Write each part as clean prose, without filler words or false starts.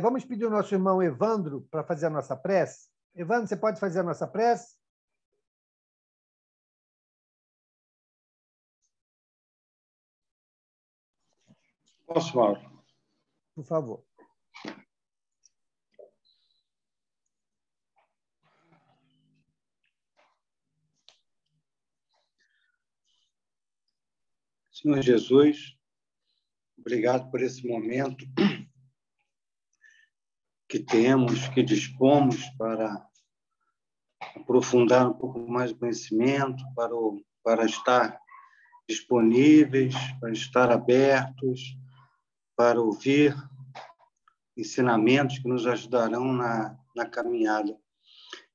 Vamos pedir ao nosso irmão Evandro para fazer a nossa prece. Evandro, você pode fazer a nossa prece? Posso, Mauro? Por favor. Senhor Jesus, obrigado por esse momento que temos, que dispomos para aprofundar um pouco mais o conhecimento, para estar disponíveis, para estar abertos, para ouvir ensinamentos que nos ajudarão na caminhada.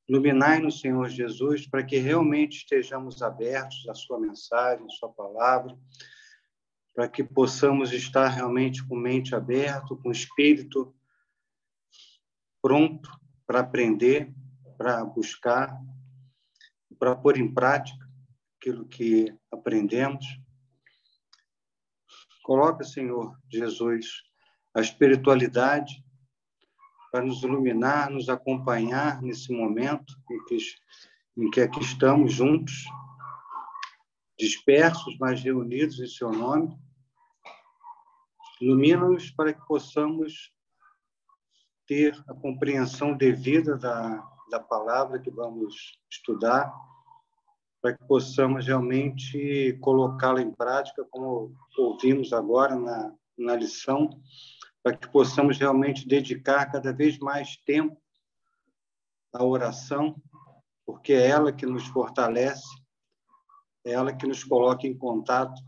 Iluminai-nos, Senhor Jesus, para que realmente estejamos abertos à sua mensagem, à sua palavra, para que possamos estar realmente com mente aberta, com espírito pronto para aprender, para buscar, para pôr em prática aquilo que aprendemos. Coloca, Senhor Jesus, a espiritualidade para nos iluminar, nos acompanhar nesse momento em que aqui estamos juntos, dispersos, mas reunidos em seu nome. Ilumina-nos para que possamos ter a compreensão devida da palavra que vamos estudar, para que possamos realmente colocá-la em prática, como ouvimos agora na lição, para que possamos realmente dedicar cada vez mais tempo à oração, porque é ela que nos fortalece, é ela que nos coloca em contato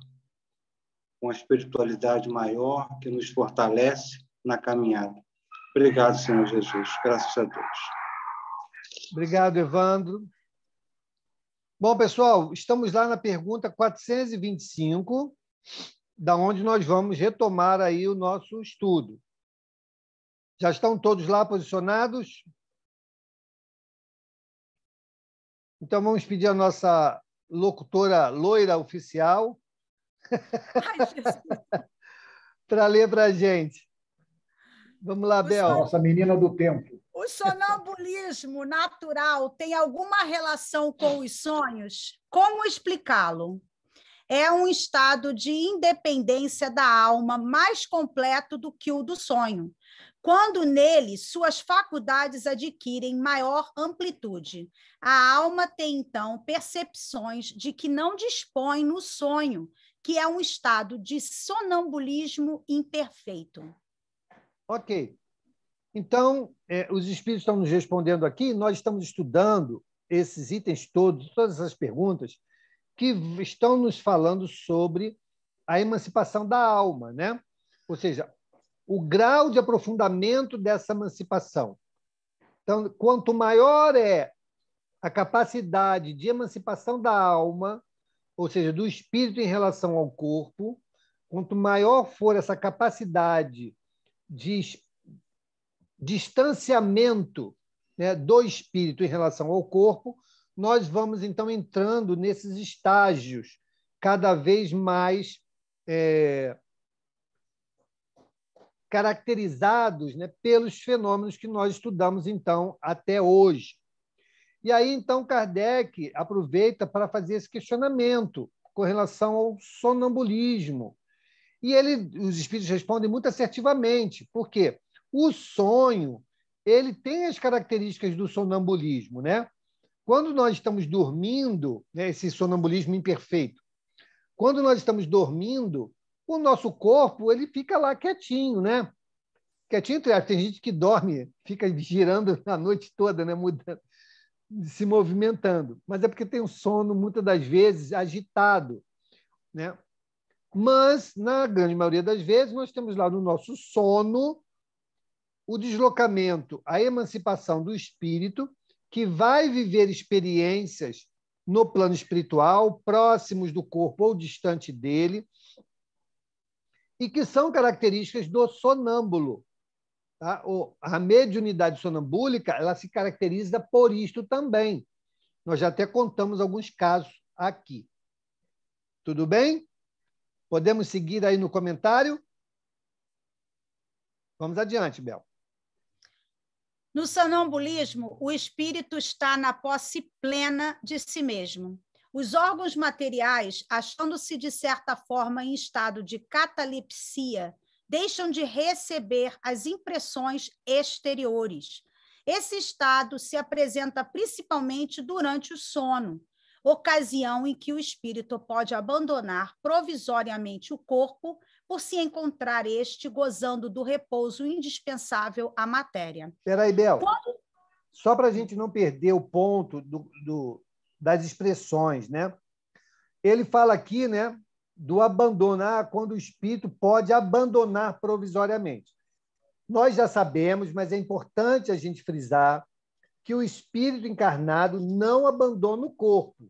com a espiritualidade maior, que nos fortalece na caminhada. Obrigado, Senhor Jesus. Graças a Deus. Obrigado, Evandro. Bom, pessoal, estamos lá na pergunta 425, da onde nós vamos retomar aí o nosso estudo. Já estão todos lá posicionados? Então, vamos pedir a nossa locutora loira oficial para ler para a gente. Vamos lá, Bel. Nossa menina do tempo. O sonambulismo natural tem alguma relação com os sonhos? Como explicá-lo? É um estado de independência da alma mais completo do que o do sonho, quando nele suas faculdades adquirem maior amplitude. A alma tem, então, percepções de que não dispõe no sonho, que é um estado de sonambulismo imperfeito. Ok. Então, os espíritos estão nos respondendo aqui, nós estamos estudando esses itens todos, todas essas perguntas, que estão nos falando sobre a emancipação da alma, né? Ou seja, o grau de aprofundamento dessa emancipação. Então, quanto maior é a capacidade de emancipação da alma, ou seja, do espírito em relação ao corpo, quanto maior for essa capacidade de distanciamento, né, do espírito em relação ao corpo, nós vamos, então, entrando nesses estágios cada vez mais caracterizados, né, pelos fenômenos que nós estudamos, então, até hoje. E aí, então, Kardec aproveita para fazer esse questionamento com relação ao sonambulismo. E os espíritos respondem muito assertivamente. Por quê? O sonho, ele tem as características do sonambulismo, né? Quando nós estamos dormindo, né, esse sonambulismo imperfeito, quando nós estamos dormindo, o nosso corpo ele fica lá quietinho, né? Quietinho, tem gente que dorme, fica girando a noite toda, né? Mudando, se movimentando. Mas é porque tem um sono, muitas das vezes, agitado, né? Mas, na grande maioria das vezes, nós temos lá no nosso sono o deslocamento, a emancipação do espírito, que vai viver experiências no plano espiritual, próximos do corpo ou distante dele, e que são características do sonâmbulo. Tá? A mediunidade sonambúlica ela se caracteriza por isto também. Nós já até contamos alguns casos aqui. Tudo bem? Podemos seguir aí no comentário? Vamos adiante, Bel. No sonambulismo, o espírito está na posse plena de si mesmo. Os órgãos materiais, achando-se de certa forma em estado de catalepsia, deixam de receber as impressões exteriores. Esse estado se apresenta principalmente durante o sono, ocasião em que o espírito pode abandonar provisoriamente o corpo por se encontrar este gozando do repouso indispensável à matéria. Espera aí, Bel. Só para a gente não perder o ponto das expressões, né? Ele fala aqui, né, do abandonar, quando o espírito pode abandonar provisoriamente. Nós já sabemos, mas é importante a gente frisar que o espírito encarnado não abandona o corpo.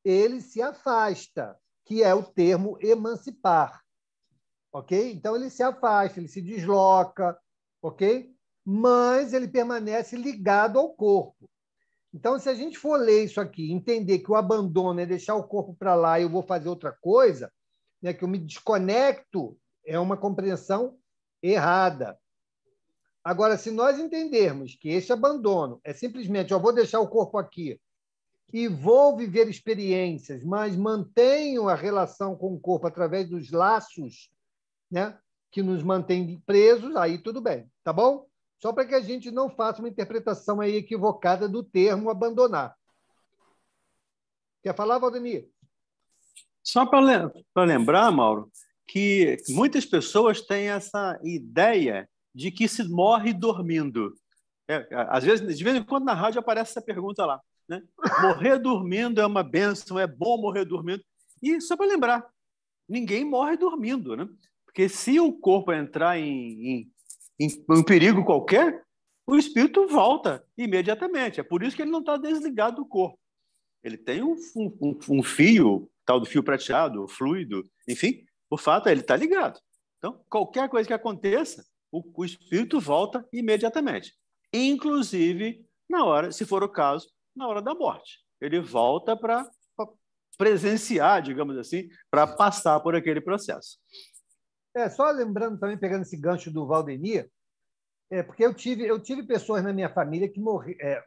Ele se afasta, que é o termo emancipar. Ok? Então, ele se afasta, ele se desloca, ok? Mas ele permanece ligado ao corpo. Então, se a gente for ler isso aqui, entender que o abandono é deixar o corpo para lá e eu vou fazer outra coisa, né, que eu me desconecto, é uma compreensão errada. Agora, se nós entendermos que esse abandono é simplesmente eu vou deixar o corpo aqui e vou viver experiências, mas mantenho a relação com o corpo através dos laços, né, que nos mantêm presos, aí tudo bem, tá bom? Só para que a gente não faça uma interpretação aí equivocada do termo abandonar. Quer falar, Valdemir? Só para lembrar, Mauro, que muitas pessoas têm essa ideia de que se morre dormindo. Às vezes, de vez em quando, na rádio aparece essa pergunta lá, né? Morrer dormindo é uma bênção, é bom morrer dormindo. E só para lembrar, ninguém morre dormindo, né? Porque se o corpo entrar em perigo qualquer, o espírito volta imediatamente. É por isso que ele não está desligado do corpo. Ele tem um fio, tal do fio prateado, fluido, enfim, o fato é ele está ligado. Então, qualquer coisa que aconteça, o espírito volta imediatamente. Inclusive, na hora, se for o caso, na hora da morte. Ele volta para presenciar, digamos assim, para passar por aquele processo. Só lembrando também, pegando esse gancho do Valdemir, porque eu tive pessoas na minha família que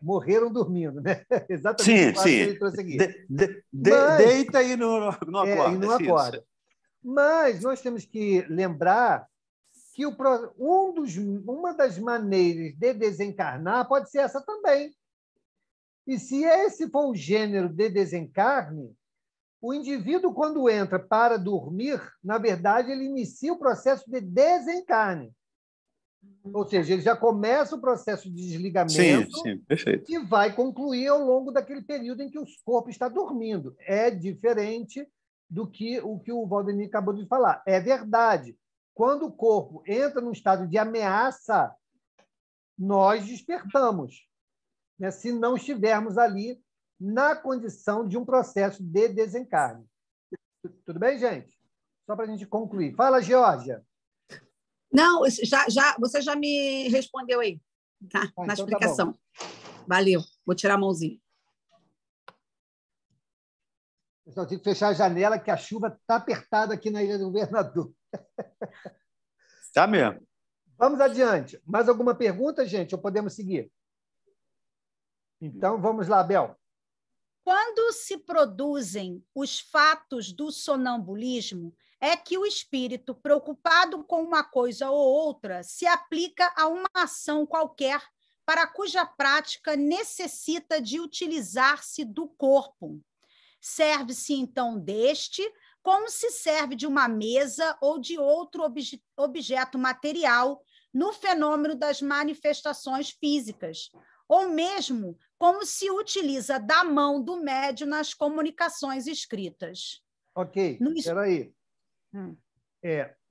morreram dormindo, né? Exatamente o que ele trouxe aqui. Deita e não acorda. E não acorda. Mas nós temos que lembrar que uma das maneiras de desencarnar pode ser essa também. E se esse for o gênero de desencarne, o indivíduo, quando entra para dormir, na verdade, ele inicia o processo de desencarne. Ou seja, ele já começa o processo de desligamento perfeito. E vai concluir ao longo daquele período em que o corpo está dormindo. É diferente do que o Valdemir acabou de falar. É verdade. Quando o corpo entra num estado de ameaça, nós despertamos, né? Se não estivermos ali na condição de um processo de desencarne. Tudo bem, gente? Só para a gente concluir. Fala, Geórgia. Não, você já me respondeu aí, tá? Na então explicação. Tá, valeu. Vou tirar a mãozinha. Pessoal, tem que fechar a janela, que a chuva está apertada aqui na Ilha do Governador. Tá mesmo. Vamos adiante. Mais alguma pergunta, gente? Ou podemos seguir? Então, vamos lá, Bel. Quando se produzem os fatos do sonambulismo, é que o espírito, preocupado com uma coisa ou outra, se aplica a uma ação qualquer para cuja prática necessita de utilizar-se do corpo. Serve-se, então, deste, como se serve de uma mesa ou de outro objeto material no fenômeno das manifestações físicas, ou mesmo como se utiliza da mão do médium nas comunicações escritas. Ok, espera aí.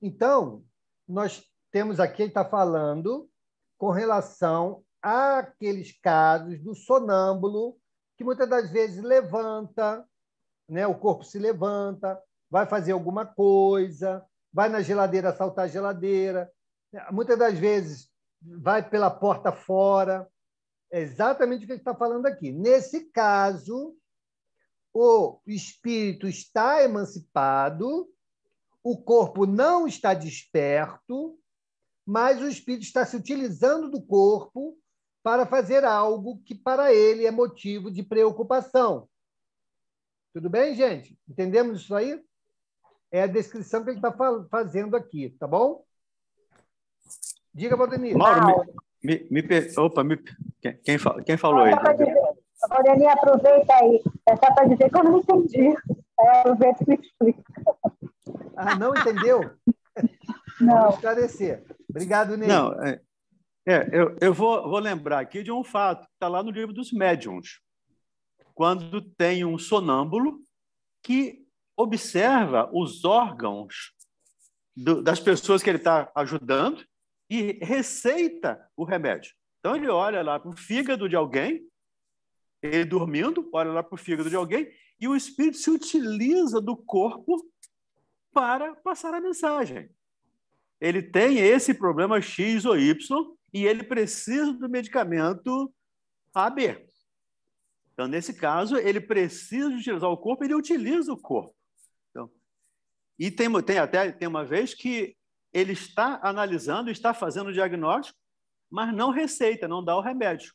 Então, nós temos aqui, ele está falando com relação àqueles casos do sonâmbulo que muitas das vezes levanta, né? O corpo se levanta, vai fazer alguma coisa, vai na geladeira assaltar a geladeira, muitas das vezes vai pela porta fora. É exatamente o que ele está falando aqui. Nesse caso, o espírito está emancipado, o corpo não está desperto, mas o espírito está se utilizando do corpo para fazer algo que para ele é motivo de preocupação. Tudo bem, gente? Entendemos isso aí? É a descrição que ele está fazendo aqui, tá bom? Diga, Valdemir. Mauro, quem falou aí? Valdemir, aproveita aí. É só para dizer que eu não entendi. Aproveita e me explica. Ah, não entendeu? Não. Vamos esclarecer. Obrigado, Ney. Não, eu vou lembrar aqui de um fato que está lá no livro dos médiuns, quando tem um sonâmbulo que observa os órgãos das pessoas que ele está ajudando e receita o remédio. Então, ele olha lá para o fígado de alguém, ele dormindo, olha lá para o fígado de alguém, e o espírito se utiliza do corpo para passar a mensagem. Ele tem esse problema X ou Y e ele precisa do medicamento AB. Então, nesse caso, ele precisa utilizar o corpo, ele utiliza o corpo. Então, e tem uma vez que ele está analisando, está fazendo o diagnóstico, mas não receita, não dá o remédio.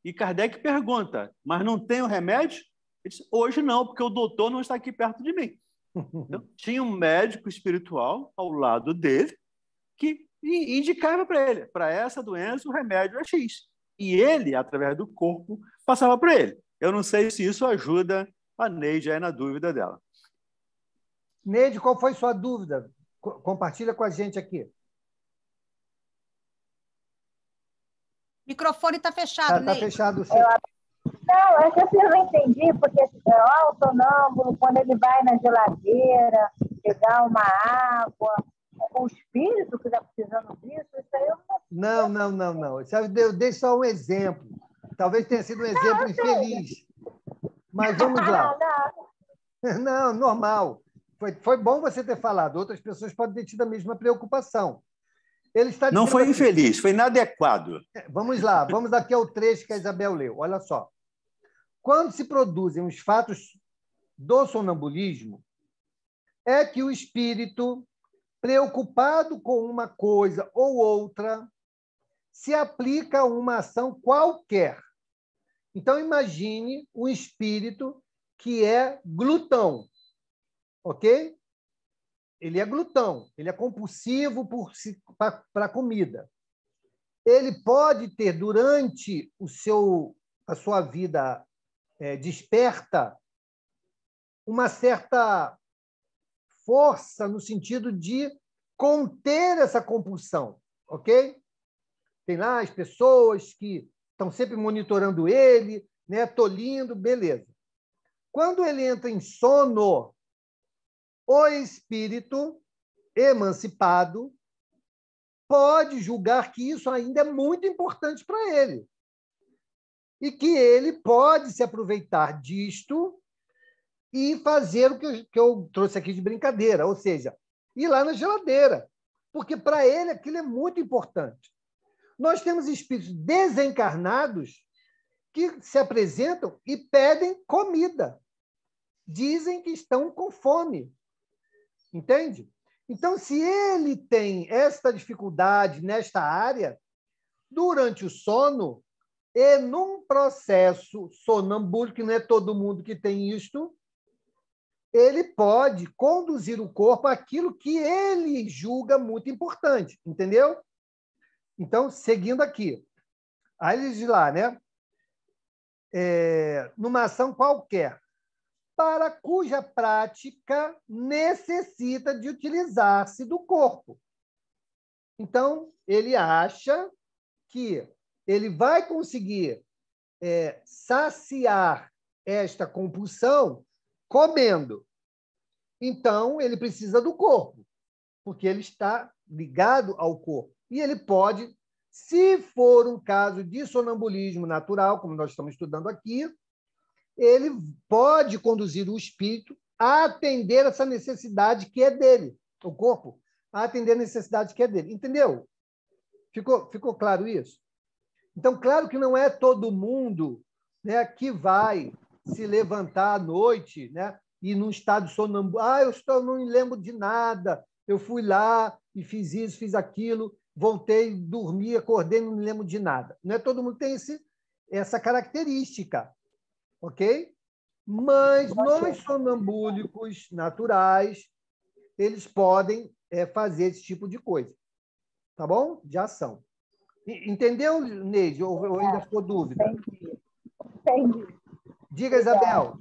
E Kardec pergunta, mas não tem o remédio? Ele diz, hoje não, porque o doutor não está aqui perto de mim. Então, tinha um médico espiritual ao lado dele que indicava para ele, para essa doença o remédio é X. E ele, através do corpo, passava para ele. Eu não sei se isso ajuda a Neide aí na dúvida dela. Neide, qual foi sua dúvida? Compartilha com a gente aqui. O microfone está fechado, Está Neide. fechado. Não, é que assim, eu não entendi, porque o sonâmbulo, quando ele vai na geladeira, pegar uma água, o espírito que está precisando disso, isso aí eu não... Não. Eu dei só um exemplo. Talvez tenha sido um exemplo infeliz. Mas vamos lá. Não, normal. Foi bom você ter falado. Outras pessoas podem ter tido a mesma preocupação. Ele está não foi assim, infeliz, foi inadequado. Vamos lá, vamos aqui ao trecho que a Isabel leu. Olha só. Quando se produzem os fatos do sonambulismo, é que o espírito, preocupado com uma coisa ou outra, se aplica a uma ação qualquer. Então, imagine um espírito que é glutão, ok? Ele é glutão, ele é compulsivo para a comida. Ele pode ter, durante a sua vida desperta, uma certa força no sentido de conter essa compulsão, ok? Tem lá as pessoas que estão sempre monitorando ele, né, tolindo, beleza. Quando ele entra em sono, o espírito emancipado pode julgar que isso ainda é muito importante para ele e que ele pode se aproveitar disto e fazer o que eu trouxe aqui de brincadeira, ou seja, ir lá na geladeira, porque para ele aquilo é muito importante. Nós temos espíritos desencarnados que se apresentam e pedem comida. Dizem que estão com fome. Entende? Então, se ele tem esta dificuldade nesta área, durante o sono, e num processo sonambúlico, que não é todo mundo que tem isto, ele pode conduzir o corpo àquilo que ele julga muito importante. Entendeu? Então, seguindo aqui. Aí ele diz lá, né? Numa ação qualquer, para cuja prática necessita de utilizar-se do corpo. Então, ele acha que ele vai conseguir saciar esta compulsão comendo. Então, ele precisa do corpo, porque ele está ligado ao corpo. E ele pode, se for um caso de sonambulismo natural, como nós estamos estudando aqui, ele pode conduzir o espírito a atender essa necessidade que é dele, o corpo, a atender a necessidade que é dele. Entendeu? Ficou claro isso? Então, claro que não é todo mundo, né, que vai se levantar à noite, né, e num estado sonâmbulo. Eu não me lembro de nada, eu fui lá e fiz isso, fiz aquilo, voltei, dormi, acordei, não me lembro de nada. Não é todo mundo que tem essa característica, ok? Mas nós, sonambúlicos naturais, eles podem fazer esse tipo de coisa, tá bom? De ação. Entendeu, Neide? Ou ainda ficou dúvida? Entendi. Diga, Isabel.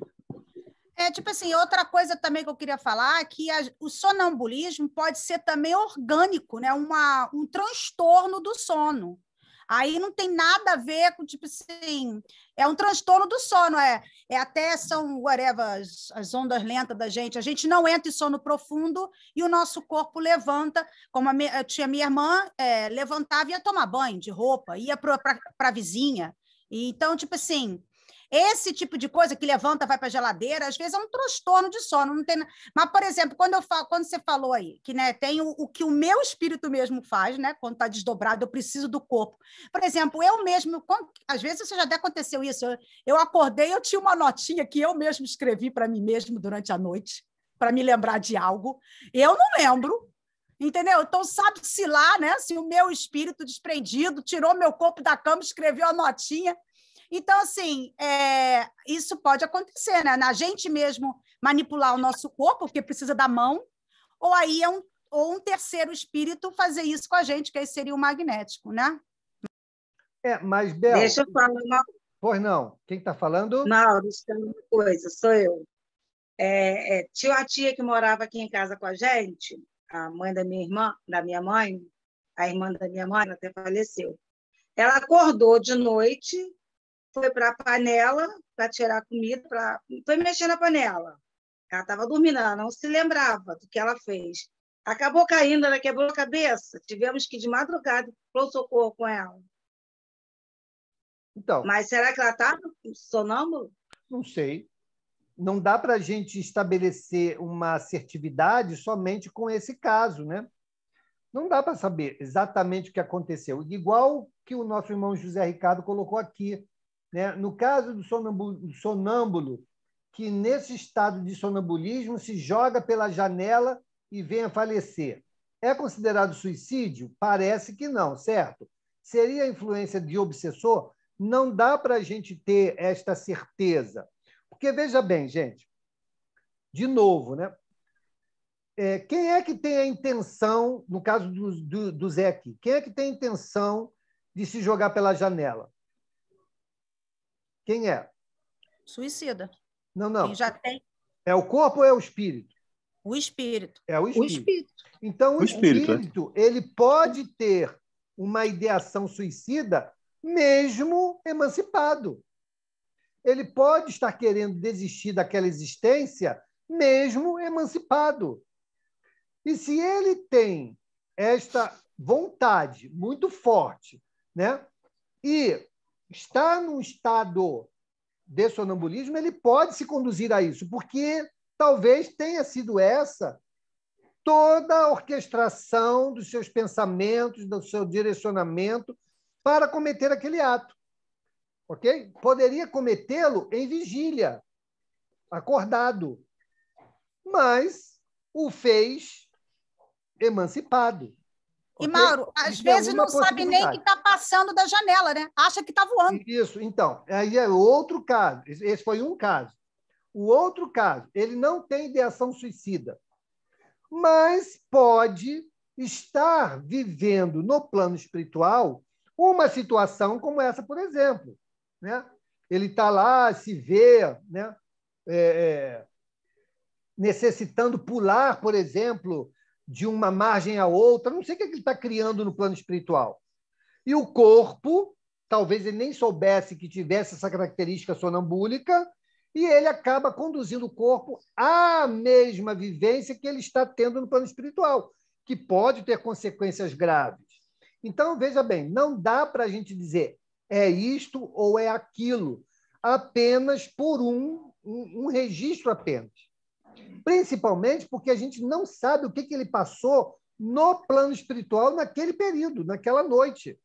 Tipo assim, outra coisa também que eu queria falar é que o sonambulismo pode ser também orgânico, né? Um transtorno do sono. Aí não tem nada a ver com, tipo assim, é um transtorno do sono, até são, whatever, as ondas lentas da gente. A gente não entra em sono profundo e o nosso corpo levanta, como eu tinha minha irmã, levantava e ia tomar banho de roupa, ia para a vizinha. E, então, tipo assim, esse tipo de coisa que levanta, vai para a geladeira, às vezes é um transtorno de sono. Não tem... Mas, por exemplo, quando você falou aí, que né, tem o que o meu espírito mesmo faz, né, quando está desdobrado, eu preciso do corpo. Por exemplo, eu mesmo, às vezes isso já até aconteceu isso, eu acordei, eu tinha uma notinha que eu mesmo escrevi para mim mesmo durante a noite, para me lembrar de algo. Eu não lembro. Entendeu? Então, sabe-se lá, né, se o meu espírito desprendido tirou meu corpo da cama, escreveu a notinha. Então, assim, isso pode acontecer, né? Na gente mesmo manipular o nosso corpo, porque precisa da mão, ou aí ou um terceiro espírito fazer isso com a gente, que aí seria o magnético, né? Mas, Bel... Deixa eu falar uma... Pois não. Quem está falando? Mauro, deixa eu falar uma coisa, sou eu. Tinha uma tia que morava aqui em casa com a gente, a mãe da minha irmã, da minha mãe, a irmã da minha mãe, ela até faleceu. Ela acordou de noite, foi para a panela para tirar comida, foi mexer na panela. Ela estava dormindo, ela não se lembrava do que ela fez. Acabou caindo, ela quebrou a cabeça. Tivemos que ir de madrugada para o socorro com ela. Então, mas será que ela estava sonâmbula? Não sei. Não dá para a gente estabelecer uma assertividade somente com esse caso, né? Não dá para saber exatamente o que aconteceu. Igual que o nosso irmão José Ricardo colocou aqui, né? No caso do sonâmbulo, que nesse estado de sonambulismo se joga pela janela e vem a falecer. É considerado suicídio? Parece que não, certo? Seria a influência de obsessor? Não dá para a gente ter esta certeza. Porque, veja bem, gente, de novo, né? Quem é que tem a intenção, no caso do Zé aqui, quem é que tem a intenção de se jogar pela janela? Quem é? Suicida. Não. Quem já tem. É o corpo ou é o espírito? O espírito. É o espírito. Então, o espírito ele pode ter uma ideação suicida mesmo emancipado. Ele pode estar querendo desistir daquela existência mesmo emancipado. E se ele tem esta vontade muito forte, né, e está num estado de sonambulismo, ele pode se conduzir a isso, porque talvez tenha sido essa toda a orquestração dos seus pensamentos, do seu direcionamento para cometer aquele ato. Ok? Poderia cometê-lo em vigília, acordado, mas o fez emancipado. E, okay? Mauro, às vezes não sabe nem que está passando da janela, né? Acha que está voando. Isso, então, aí é outro caso. Esse foi um caso. O outro caso, ele não tem ideação suicida, mas pode estar vivendo no plano espiritual uma situação como essa, por exemplo. Né? Ele está lá, se vê, né? Necessitando pular, por exemplo, de uma margem a outra. Não sei o que ele está criando no plano espiritual. E o corpo, talvez ele nem soubesse que tivesse essa característica sonambúlica, e ele acaba conduzindo o corpo à mesma vivência que ele está tendo no plano espiritual, que pode ter consequências graves. Então, veja bem, não dá para a gente dizer é isto ou é aquilo, apenas por um registro apenas. Principalmente porque a gente não sabe o que ele passou no plano espiritual naquele período, naquela noite.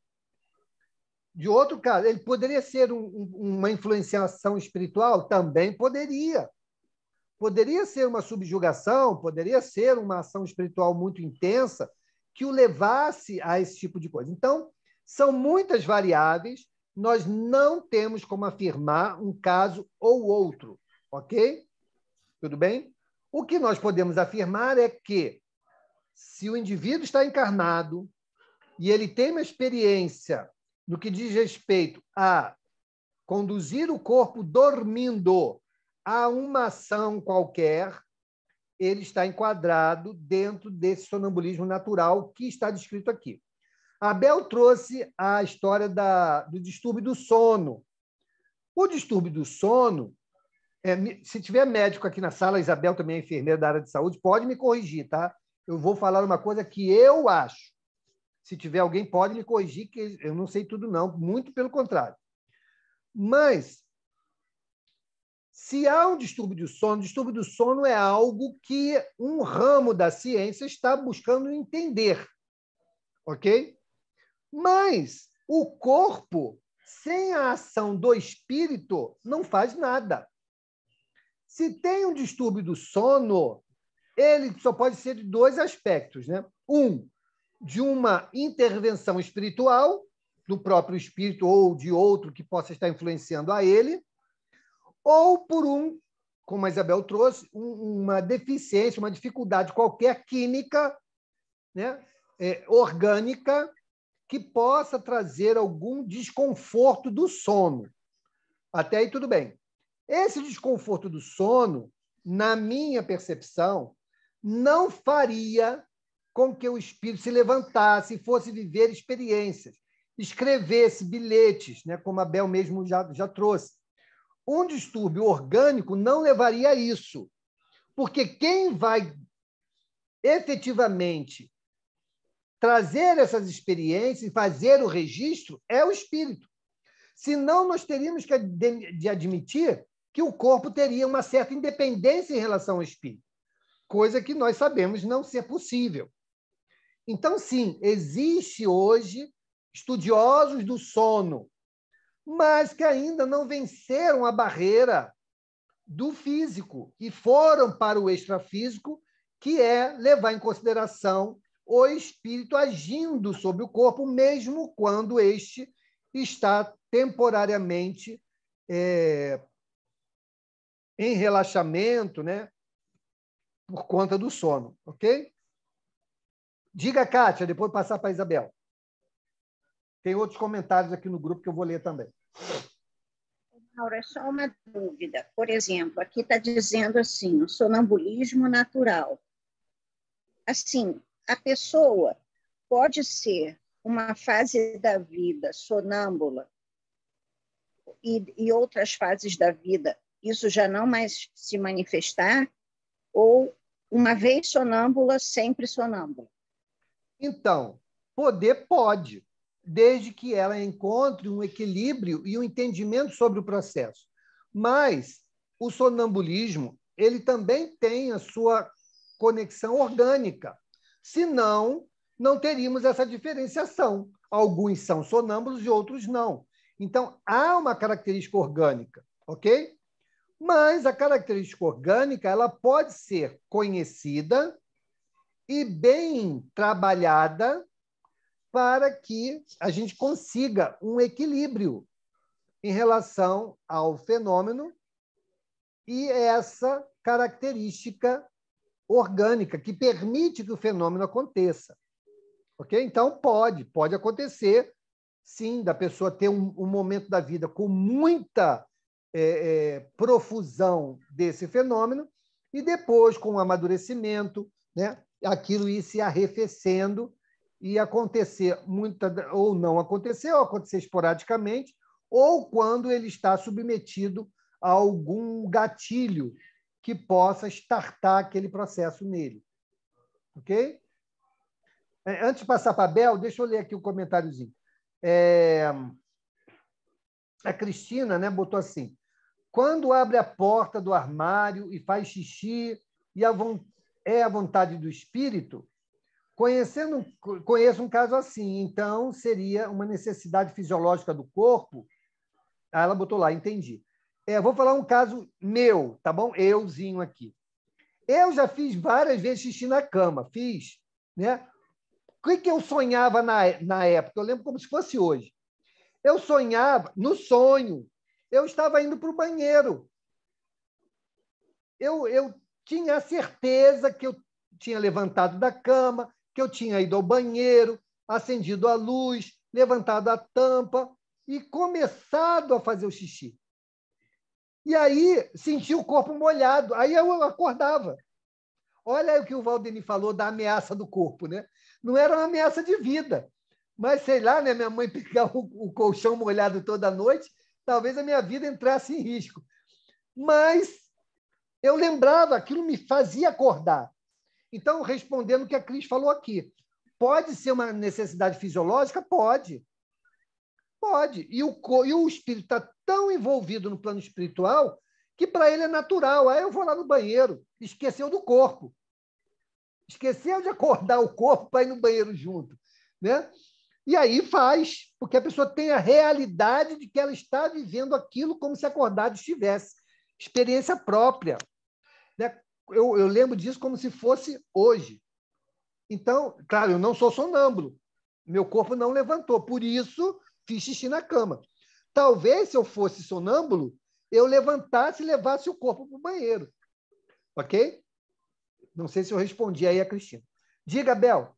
De outro caso, ele poderia ser uma influenciação espiritual? Também poderia. Poderia ser uma subjugação, poderia ser uma ação espiritual muito intensa que o levasse a esse tipo de coisa. Então, são muitas variáveis, nós não temos como afirmar um caso ou outro, ok? Tudo bem? O que nós podemos afirmar é que, se o indivíduo está encarnado e ele tem uma experiência no que diz respeito a conduzir o corpo dormindo a uma ação qualquer, ele está enquadrado dentro desse sonambulismo natural que está descrito aqui. Abel trouxe a história do distúrbio do sono. O distúrbio do sono, se tiver médico aqui na sala, a Isabel também é enfermeira da área de saúde, pode me corrigir, tá? Eu vou falar uma coisa que eu acho. Se tiver alguém, pode me corrigir, que eu não sei tudo, não. Muito pelo contrário. Mas, se há um distúrbio do sono é algo que um ramo da ciência está buscando entender. Ok? Mas o corpo, sem a ação do espírito, não faz nada. Se tem um distúrbio do sono, ele só pode ser de dois aspectos, né? Um, de uma intervenção espiritual, do próprio espírito ou de outro que possa estar influenciando a ele, ou por como a Isabel trouxe, uma deficiência, uma dificuldade qualquer química, né? Orgânica, que possa trazer algum desconforto do sono. Até aí tudo bem. Esse desconforto do sono, na minha percepção, não faria com que o espírito se levantasse e fosse viver experiências, escrevesse bilhetes, né, como a Bel mesmo já trouxe. Um distúrbio orgânico não levaria a isso, porque quem vai efetivamente trazer essas experiências e fazer o registro é o espírito. Senão, nós teríamos que admitir que o corpo teria uma certa independência em relação ao espírito, coisa que nós sabemos não ser possível. Então, sim, existe hoje estudiosos do sono, mas que ainda não venceram a barreira do físico e foram para o extrafísico, que é levar em consideração o espírito agindo sobre o corpo, mesmo quando este está temporariamente em relaxamento, né, por conta do sono, ok? Diga, Kátia, depois passar para a Isabel. Tem outros comentários aqui no grupo que eu vou ler também. Laura, é só uma dúvida. Por exemplo, aqui está dizendo assim, o sonambulismo natural. Assim, a pessoa pode ser uma fase da vida sonâmbula e outras fases da vida, isso já não mais se manifestar? Ou uma vez sonâmbula, sempre sonâmbula? Então, poder pode, desde que ela encontre um equilíbrio e um entendimento sobre o processo. Mas o sonambulismo, ele também tem a sua conexão orgânica. Senão, não teríamos essa diferenciação. Alguns são sonâmbulos e outros não. Então, há uma característica orgânica, ok? Mas a característica orgânica ela pode ser conhecida e bem trabalhada para que a gente consiga um equilíbrio em relação ao fenômeno e essa característica orgânica que permite que o fenômeno aconteça. Ok? Então, pode acontecer, sim, da pessoa ter um momento da vida com muita profusão desse fenômeno e depois, com o amadurecimento, né, aquilo ir se arrefecendo e acontecer ou não acontecer, ou acontecer esporadicamente, ou quando ele está submetido a algum gatilho que possa startar aquele processo nele. Ok? Antes de passar para a Bel, deixa eu ler aqui o comentáriozinho. A Cristina, né, botou assim: quando abre a porta do armário e faz xixi e é a vontade do espírito, conheço um caso assim, então seria uma necessidade fisiológica do corpo. Ela botou lá, entendi. Vou falar um caso meu, tá bom? Euzinho aqui. Eu já fiz várias vezes xixi na cama, fiz, né? que eu sonhava na época? Eu lembro como se fosse hoje. Eu sonhava, no sonho, eu estava indo para o banheiro. Eu tinha a certeza que eu tinha levantado da cama, que eu tinha ido ao banheiro, acendido a luz, levantado a tampa e começado a fazer o xixi. E aí senti o corpo molhado, aí eu acordava. Olha aí o que o Valdemir falou da ameaça do corpo, né? Não era uma ameaça de vida, mas sei lá, né? Minha mãe pegava o colchão molhado toda noite, talvez a minha vida entrasse em risco. Mas eu lembrava, aquilo me fazia acordar. Então, respondendo o que a Cris falou aqui, pode ser uma necessidade fisiológica? Pode. Pode. E o espírito está tão envolvido no plano espiritual que para ele é natural. Aí eu vou lá no banheiro, esqueceu do corpo. Esqueceu de acordar o corpo para ir no banheiro junto. Né? E aí faz, porque a pessoa tem a realidade de que ela está vivendo aquilo como se acordado estivesse. Experiência própria. Né? Eu lembro disso como se fosse hoje. Então, claro, eu não sou sonâmbulo. Meu corpo não levantou. Por isso, fiz xixi na cama. Talvez, se eu fosse sonâmbulo, eu levantasse e levasse o corpo para o banheiro. Ok? Não sei se eu respondi aí a Cristina. Diga, Bel.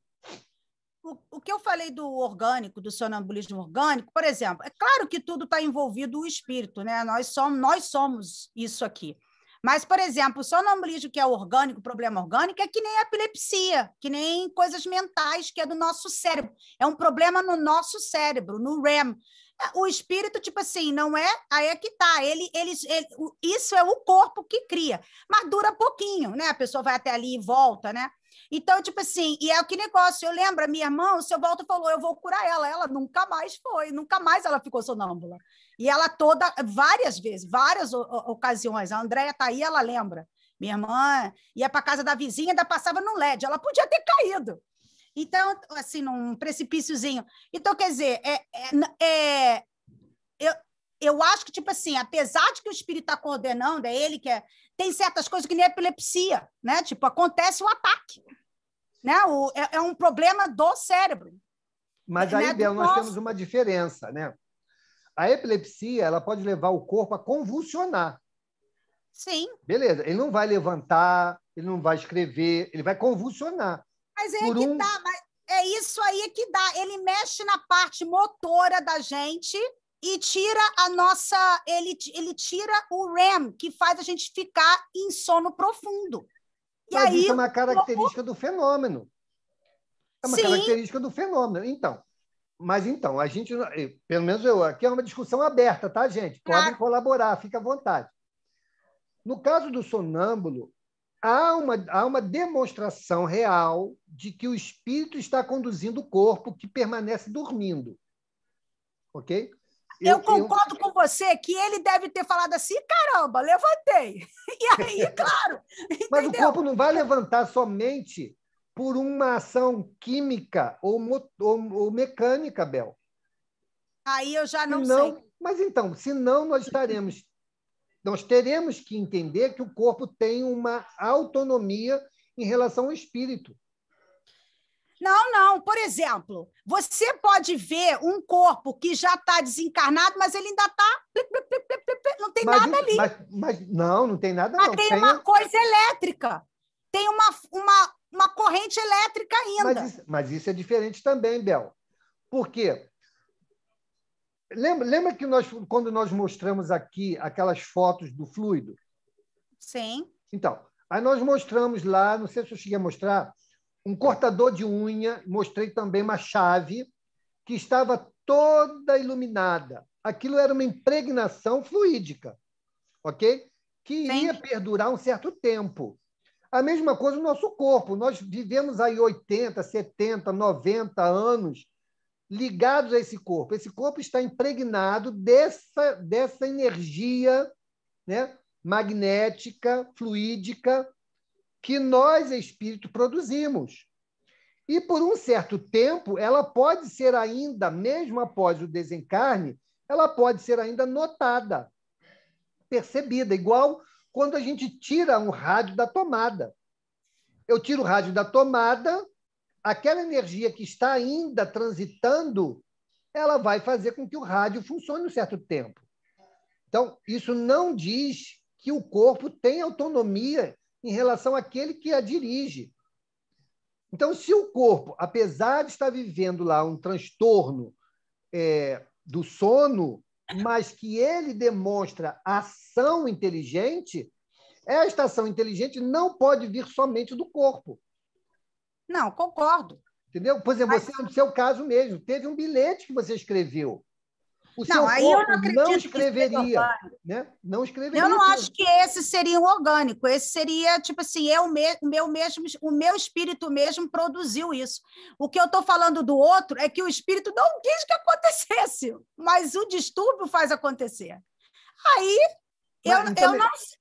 O que eu falei do orgânico, do sonambulismo orgânico, por exemplo, é claro que tudo está envolvido o espírito, né? Nós somos isso aqui. Mas, por exemplo, o sonambulismo que é orgânico, problema orgânico, é que nem a epilepsia, que nem coisas mentais, que é do nosso cérebro. É um problema no nosso cérebro, no REM. O espírito, tipo assim, não é... Aí é que tá. Isso é o corpo que cria. Mas dura pouquinho, né? A pessoa vai até ali e volta, né? Então, tipo assim, e é que negócio, eu lembro, a minha irmã, o seu Walter falou, eu vou curar ela. Ela nunca mais foi, nunca mais ela ficou sonâmbula. E ela várias vezes, várias ocasiões, a Andréia está aí, ela lembra. Minha irmã ia para a casa da vizinha, ainda passava no LED, ela podia ter caído. Então, assim, num precipíciozinho. Então, quer dizer, eu acho que, tipo assim, apesar de que o espírito está coordenando, é ele que é... Tem certas coisas que nem epilepsia, né? Tipo, acontece o ataque. Né? É um problema do cérebro. Mas aí, né, Bel, nós temos uma diferença, né? A epilepsia, ela pode levar o corpo a convulsionar. Sim. Beleza, ele não vai levantar, ele não vai escrever, ele vai convulsionar. Mas dá, mas é isso aí que dá. Ele mexe na parte motora da gente e tira a nossa... Ele tira o REM, que faz a gente ficar em sono profundo. Mas aí, isso é uma característica do fenômeno. É uma característica do fenômeno. Então, a gente, pelo menos aqui é uma discussão aberta, tá, gente? Podem colaborar, fica à vontade. No caso do sonâmbulo, há uma demonstração real de que o espírito está conduzindo o corpo que permanece dormindo. Ok? Eu concordo com você que ele deve ter falado assim, caramba, levantei. E aí, claro. Mas o corpo não vai levantar somente por uma ação química ou mecânica, Bel. Aí eu já não sei. Mas então, senão nós teremos que entender que o corpo tem uma autonomia em relação ao espírito. Não. Por exemplo, você pode ver um corpo que já está desencarnado, mas ele ainda está... Não tem nada ali. Mas não tem nada. Mas tem uma coisa elétrica. Tem uma corrente elétrica ainda. Mas isso é diferente também, Bel. Por quê? Lembra que quando nós mostramos aqui aquelas fotos do fluido? Sim. Então, aí nós mostramos lá, não sei se eu cheguei a mostrar, um cortador de unha, mostrei também uma chave que estava toda iluminada. Aquilo era uma impregnação fluídica, ok? Que iria perdurar um certo tempo. A mesma coisa no nosso corpo. Nós vivemos aí 80, 70, 90 anos ligados a esse corpo. Esse corpo está impregnado dessa energia, né, magnética, fluídica, que nós, espírito, produzimos. E, por um certo tempo, ela pode ser ainda, mesmo após o desencarne, ela pode ser ainda notada, percebida, igual quando a gente tira um rádio da tomada. Eu tiro o rádio da tomada, aquela energia que está ainda transitando, ela vai fazer com que o rádio funcione um certo tempo. Então, isso não diz que o corpo tem autonomia em relação àquele que a dirige. Então, se o corpo, apesar de estar vivendo lá um transtorno do sono, mas que ele demonstra ação inteligente, esta ação inteligente não pode vir somente do corpo. Não, concordo. Entendeu? Por exemplo, você, no seu caso mesmo, teve um bilhete que você escreveu. O seu Aí eu corpo não acredito não que escreveria. seja Né? Não escreveria. Eu não acho que esse seria o orgânico. Esse seria, tipo assim, o meu espírito mesmo produziu isso. O que eu estou falando do outro é que o espírito não quis que acontecesse, mas o distúrbio faz acontecer. Aí, Então,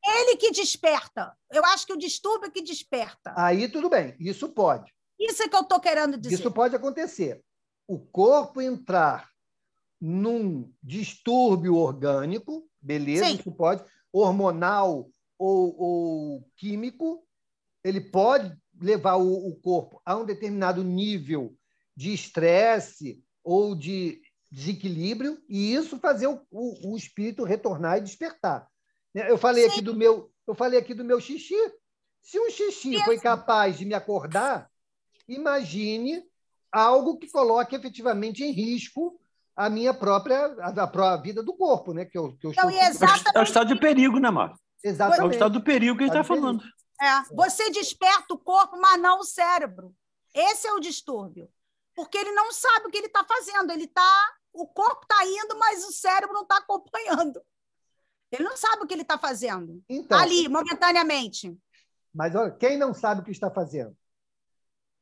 ele que desperta. Eu acho que o distúrbio é que desperta. Aí tudo bem, isso pode. Isso é que eu estou querendo dizer. Isso pode acontecer. O corpo entrar num distúrbio orgânico, beleza, Sim. isso pode, hormonal ou químico, ele pode levar o corpo a um determinado nível de estresse ou de desequilíbrio, e isso fazer o espírito retornar e despertar. Eu falei aqui do meu xixi. Se um xixi foi capaz de me acordar, imagine algo que coloque efetivamente em risco a minha a vida do corpo, né? Que eu estou... É o estado de perigo, né, Márcio? Exatamente. É o estado do perigo que a gente está falando. Você desperta o corpo, mas não o cérebro. Esse é o distúrbio. Porque ele não sabe o que ele está fazendo. O corpo está indo, mas o cérebro não está acompanhando. Ele não sabe o que ele está fazendo. Então, ali, momentaneamente. Mas olha, quem não sabe o que está fazendo?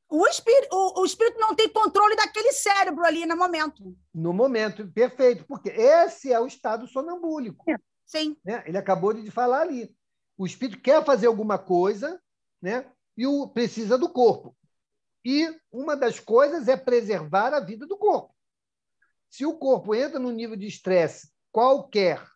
O espírito não tem controle daquele cérebro ali no momento. No momento, perfeito, porque esse é o estado sonambúlico. Sim. Né? Ele acabou de falar ali. O espírito quer fazer alguma coisa, né? E precisa do corpo. E uma das coisas é preservar a vida do corpo. Se o corpo entra num nível de estresse qualquer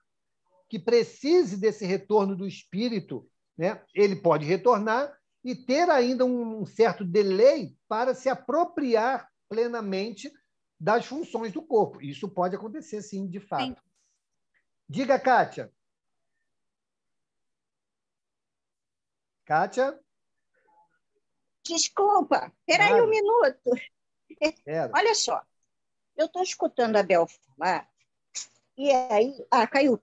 que precise desse retorno do espírito, né? Ele pode retornar e ter ainda um certo delay para se apropriar plenamente das funções do corpo. Isso pode acontecer, sim, de fato. Sim. Diga, Kátia. Kátia? Desculpa, espera aí um minuto. Olha só, eu estou escutando a Bel falar, e aí... caiu.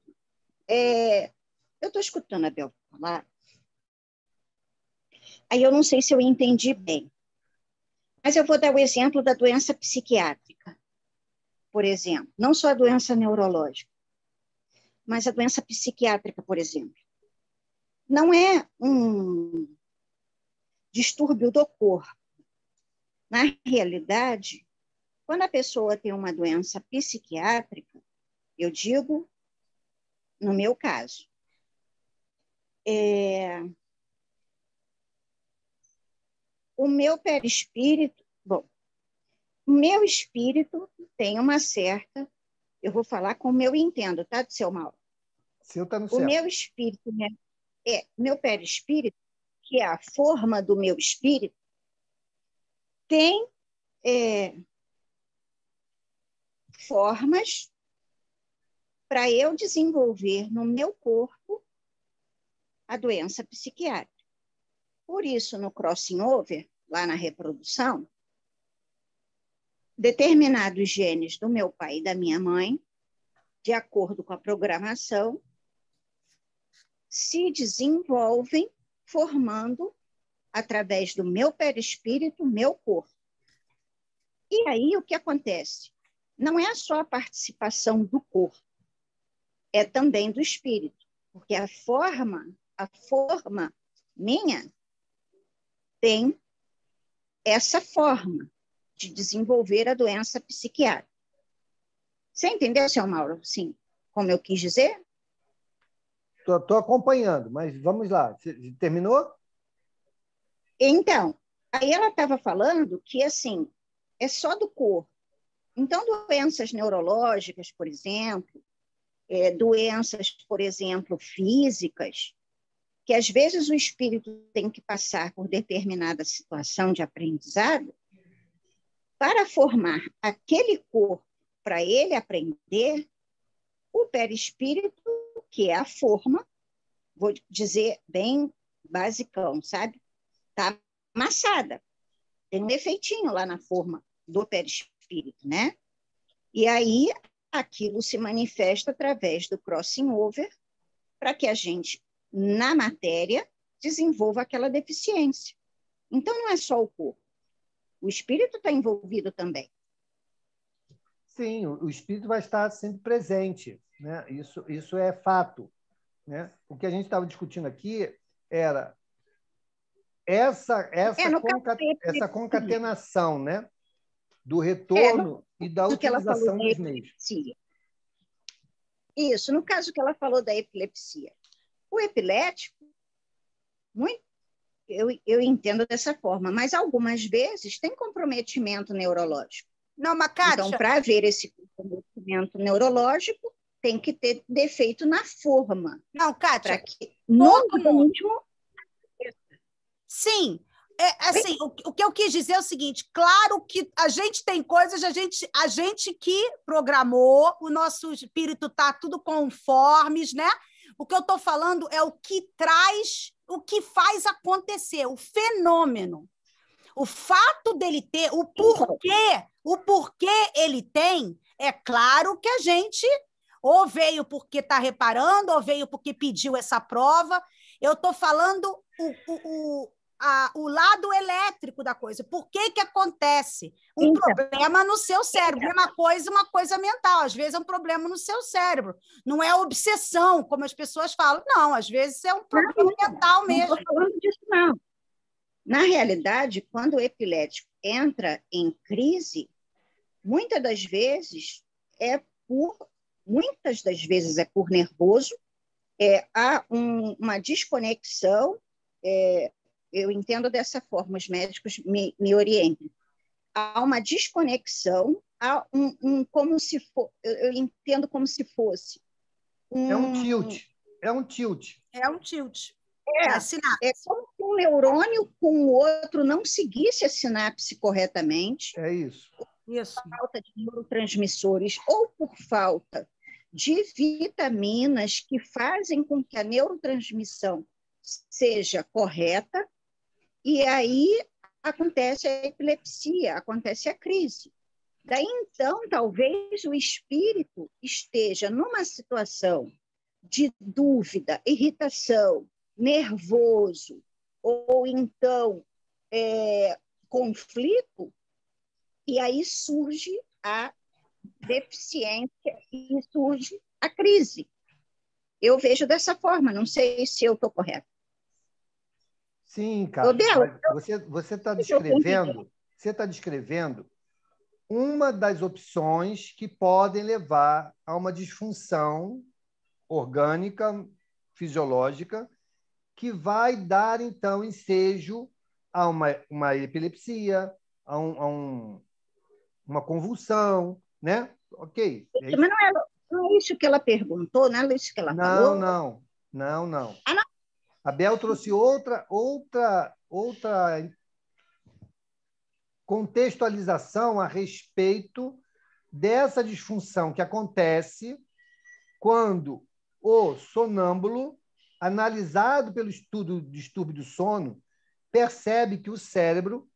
Eu estou escutando a Bel falar, aí eu não sei se eu entendi bem, mas eu vou dar o exemplo da doença psiquiátrica, por exemplo. Não só a doença neurológica, mas a doença psiquiátrica, por exemplo. Não é um distúrbio do corpo. Na realidade, quando a pessoa tem uma doença psiquiátrica, eu digo, no meu caso, o meu perispírito, o meu espírito tem uma certa, eu vou falar como eu entendo, tá, do seu Mauro? Seu tá no céu. O meu espírito, meu perispírito, que é a forma do meu espírito, tem formas para eu desenvolver no meu corpo a doença psiquiátrica. Por isso, no crossing over, lá na reprodução, determinados genes do meu pai e da minha mãe, de acordo com a programação, se desenvolvem formando, através do meu perispírito, meu corpo. E aí, o que acontece? Não é só a participação do corpo, é também do espírito, porque a forma minha tem essa forma de desenvolver a doença psiquiátrica. Você entendeu, seu Mauro? Sim, como eu quis dizer? Estou acompanhando, mas vamos lá. Você terminou? Então, aí ela estava falando que, assim, é só do corpo. Então, doenças neurológicas, por exemplo, doenças, por exemplo, físicas, que às vezes o espírito tem que passar por determinada situação de aprendizado, para formar aquele corpo, para ele aprender, o perispírito, que é a forma, vou dizer bem basicão, sabe? Está amassada. Tem um defeitinho lá na forma do perispírito, né? E aí, aquilo se manifesta através do crossing over para que a gente, na matéria, desenvolva aquela deficiência. Então, não é só o corpo. O espírito está envolvido também. Sim, o espírito vai estar sempre presente, né? Isso é fato, né? O que a gente estava discutindo aqui era essa concatenação, né? Do retorno e da utilização dos meios. Isso, no caso que ela falou da epilepsia. O epilético, eu entendo dessa forma, mas algumas vezes tem comprometimento neurológico. Não, mas, Kátia... Então, para haver esse comprometimento neurológico, tem que ter defeito na forma. Não, Kátia, que no organismo... Sim, assim, o que eu quis dizer é o seguinte, claro que a gente tem coisas, a gente que programou, o nosso espírito está tudo conformes, né? O que eu estou falando é o que traz, o que faz acontecer, o fenômeno. O fato dele ter, o porquê ele tem, é claro que a gente ou veio porque está reparando, ou veio porque pediu essa prova. Eu estou falando o lado elétrico da coisa. Por que acontece? Um problema no seu cérebro. Uma coisa mental. Às vezes é um problema no seu cérebro. Não é obsessão, como as pessoas falam. Não, às vezes é um problema mental mesmo. Não estou falando disso, não. Na realidade, quando o epilético entra em crise, muitas das vezes é por nervoso, há uma desconexão, eu entendo dessa forma, os médicos me orientem. Há uma desconexão, há como se for, eu entendo como se fosse é um tilt. É um tilt. É como se um neurônio com o outro não seguisse a sinapse corretamente. É isso. Por falta de neurotransmissores ou por falta de vitaminas que fazem com que a neurotransmissão seja correta, e aí acontece a epilepsia, acontece a crise. Daí, então, talvez o espírito esteja numa situação de dúvida, irritação, nervoso, ou então conflito, e aí surge a deficiência e surge a crise. Eu vejo dessa forma, não sei se eu estou correta. Sim, cara. Você está descrevendo uma das opções que podem levar a uma disfunção orgânica, fisiológica, que vai dar, então, ensejo a uma epilepsia, a uma convulsão, né? Ok. Mas não é isso que ela perguntou, não é isso que ela falou? Não. Ah, não. A Bel trouxe outra contextualização a respeito dessa disfunção que acontece quando o sonâmbulo, analisado pelo estudo do distúrbio do sono, percebe que o cérebro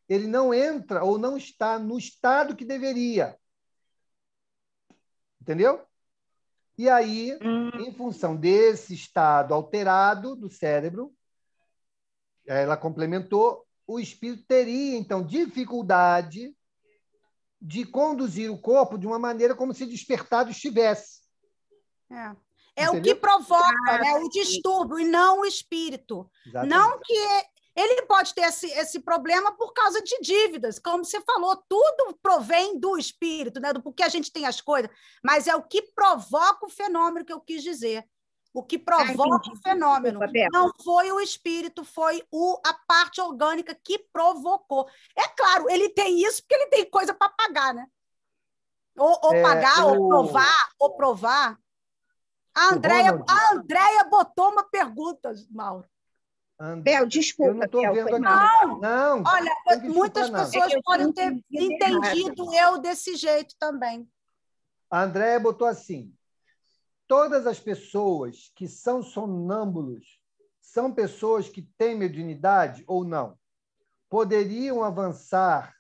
ele não entra ou não está no estado que deveria. Entendeu? E aí, em função desse estado alterado do cérebro, ela complementou, o espírito teria, então, dificuldade de conduzir o corpo de uma maneira como se despertado estivesse. É o que provoca, né, o distúrbio, e não o espírito. Exatamente. Não que ele pode ter esse problema por causa de dívidas, como você falou, tudo provém do espírito, né, do porquê a gente tem as coisas, mas é o que provoca o fenômeno que eu quis dizer. O que provoca o fenômeno não foi o espírito, foi a parte orgânica que provocou. É claro, ele tem isso porque ele tem coisa para pagar, né? Ou pagar, ou provar. A Andréia botou uma pergunta, Mauro. Bel, desculpa, eu não estou Bel, vendo foi aqui. mal. Não, Olha, tem que muitas desculpar nada. pessoas É que eu podem tinha ter entendido entendido eu desse jeito também. A Andréia botou assim: todas as pessoas que são sonâmbulos são pessoas que têm mediunidade ou não? Poderiam avançar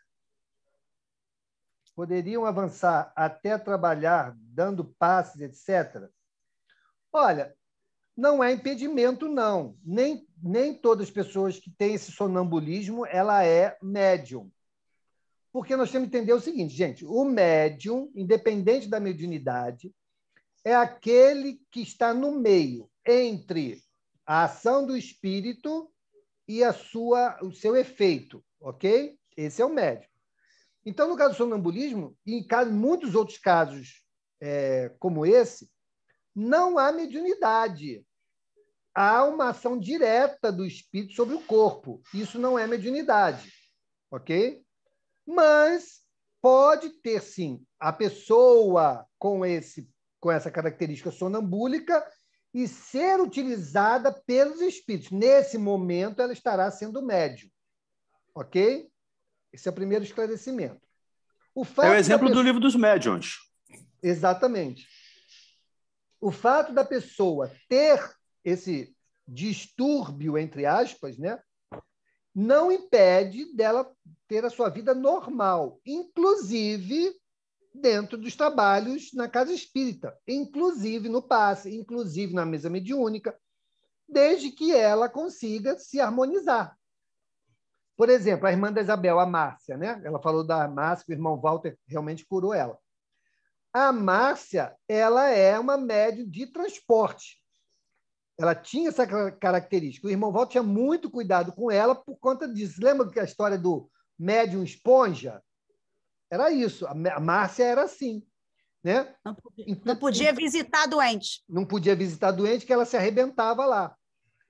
até trabalhar dando passes, etc. Olha, não é impedimento, não. Nem todas as pessoas que têm esse sonambulismo, ela é médium. Porque nós temos que entender o seguinte, gente, o médium, independente da mediunidade, é aquele que está no meio entre a ação do espírito e o seu efeito, ok? Esse é o médium. Então, no caso do sonambulismo, e em muitos outros casos como esse, não há mediunidade. Há uma ação direta do espírito sobre o corpo. Isso não é mediunidade, ok? Mas pode ter, sim, a pessoa com essa característica sonambúlica e ser utilizada pelos espíritos. Nesse momento, ela estará sendo médium, ok? Esse é o primeiro esclarecimento. É o exemplo do Livro dos Médiuns. Exatamente. O fato da pessoa ter esse distúrbio, entre aspas, né, não impede dela ter a sua vida normal, inclusive dentro dos trabalhos na casa espírita, inclusive no passe, inclusive na mesa mediúnica, desde que ela consiga se harmonizar. Por exemplo, a irmã da Isabel, a Márcia, né? Ela falou da Márcia, que o irmão Walter realmente curou ela. A Márcia, ela é uma médium de transporte. Ela tinha essa característica. O irmão Walter tinha muito cuidado com ela por conta disso. Lembra que a história do médium esponja? Era isso. A Márcia era assim. Né? Não podia visitar doente. Não podia visitar doente, que ela se arrebentava lá.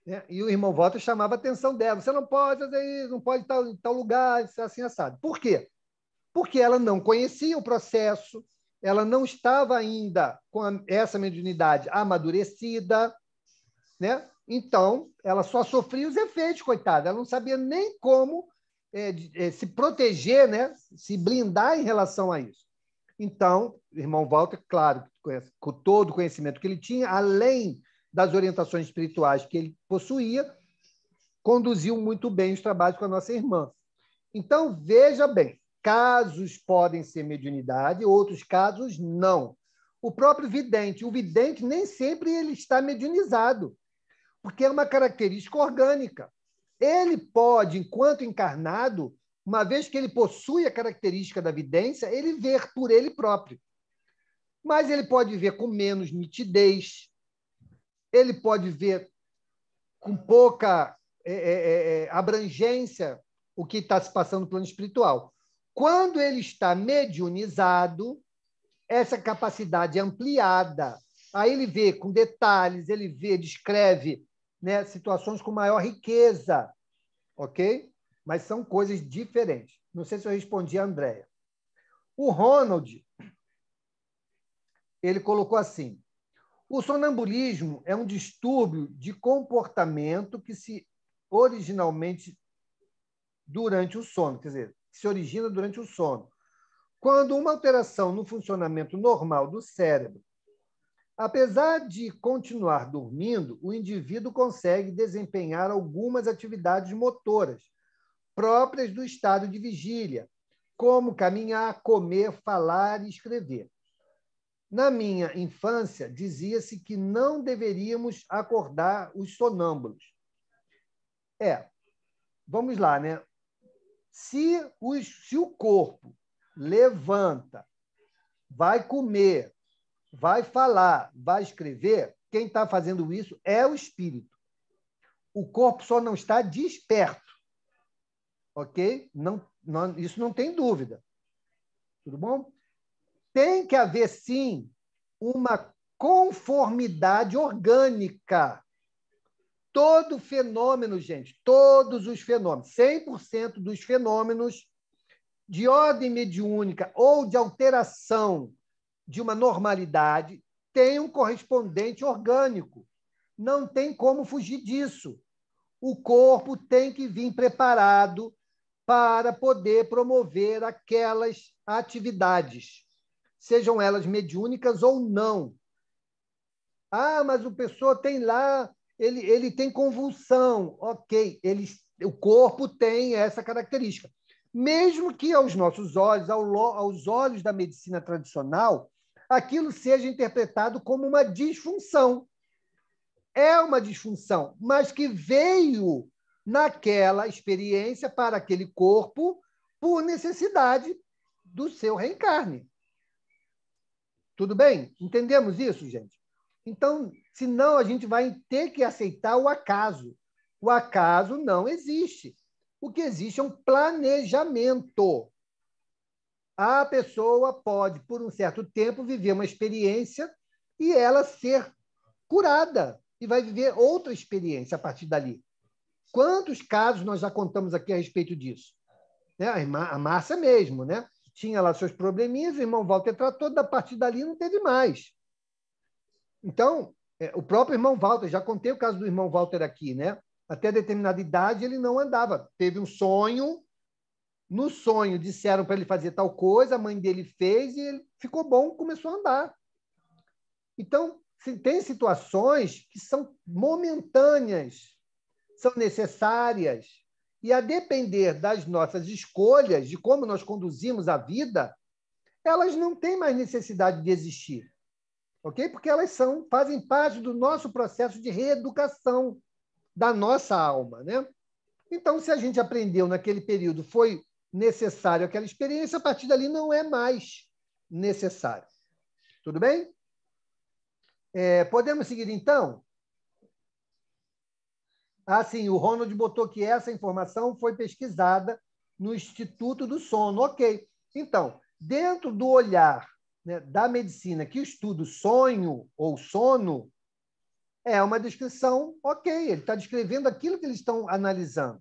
Né? E o irmão Walter chamava a atenção dela. Você não pode fazer isso, não pode estar em tal lugar, assim, assado. Por quê? Porque ela não conhecia o processo, ela não estava ainda com essa mediunidade amadurecida, né? Então, ela só sofria os efeitos, coitada. Ela não sabia nem como se proteger, né? Se blindar em relação a isso. Então, o irmão Walter, claro, com todo o conhecimento que ele tinha, além das orientações espirituais que ele possuía, conduziu muito bem os trabalhos com a nossa irmã. Então, veja bem, casos podem ser mediunidade, outros casos não. O próprio vidente, o vidente nem sempre ele está mediunizado, porque é uma característica orgânica. Ele pode, enquanto encarnado, uma vez que ele possui a característica da vidência, ele ver por ele próprio. Mas ele pode ver com menos nitidez, ele pode ver com pouca abrangência o que está se passando no plano espiritual. Quando ele está mediunizado, essa capacidade é ampliada. Aí ele vê com detalhes, ele descreve, né, situações com maior riqueza, ok? Mas são coisas diferentes. Não sei se eu respondi a Andréia. O Ronald, ele colocou assim: o sonambulismo é um distúrbio de comportamento que se originalmente durante o sono, quer dizer, se origina durante o sono. Quando uma alteração no funcionamento normal do cérebro, apesar de continuar dormindo, o indivíduo consegue desempenhar algumas atividades motoras próprias do estado de vigília, como caminhar, comer, falar e escrever. Na minha infância, dizia-se que não deveríamos acordar os sonâmbulos. Vamos lá, né? Se o corpo levanta, vai comer, vai falar, vai escrever, quem está fazendo isso é o espírito. O corpo só não está desperto. Ok? Isso não tem dúvida. Tudo bom? Tem que haver, sim, uma conformidade orgânica. Todo fenômeno, gente, todos os fenômenos, 100% dos fenômenos de ordem mediúnica ou de alteração de uma normalidade tem um correspondente orgânico. Não tem como fugir disso. o corpo tem que vir preparado para poder promover aquelas atividades, sejam elas mediúnicas ou não. Ah, mas o pessoa tem lá, ele tem convulsão. Ok, o corpo tem essa característica. Mesmo que aos nossos olhos, aos olhos da medicina tradicional, aquilo seja interpretado como uma disfunção. É uma disfunção, mas que veio naquela experiência para aquele corpo por necessidade do seu reencarne. Tudo bem? Entendemos isso, gente? Então, senão a gente vai ter que aceitar o acaso. O acaso não existe. O que existe é um planejamento. A pessoa pode, por um certo tempo, viver uma experiência e ela ser curada e vai viver outra experiência a partir dali. Quantos casos nós já contamos aqui a respeito disso? Né? A Márcia mesmo, né? Tinha lá seus probleminhas, o irmão Walter tratou, da partir dali não teve mais. Então, o próprio irmão Walter, já contei o caso do irmão Walter aqui, né? Até determinada idade ele não andava. Teve um sonho, no sonho disseram para ele fazer tal coisa, a mãe dele fez e ele ficou bom, começou a andar. Então, tem situações que são momentâneas, são necessárias, e a depender das nossas escolhas, de como nós conduzimos a vida, elas não têm mais necessidade de existir. Ok? Porque elas fazem parte do nosso processo de reeducação da nossa alma, né? Então, se a gente aprendeu naquele período, foi necessário aquela experiência, a partir dali não é mais necessário. Tudo bem? Podemos seguir, então? Ah, sim, o Ronald botou que essa informação foi pesquisada no Instituto do Sono. Ok. Então, dentro do olhar, né, da medicina que estuda o sonho ou sono, é uma descrição ok. Ele está descrevendo aquilo que eles estão analisando,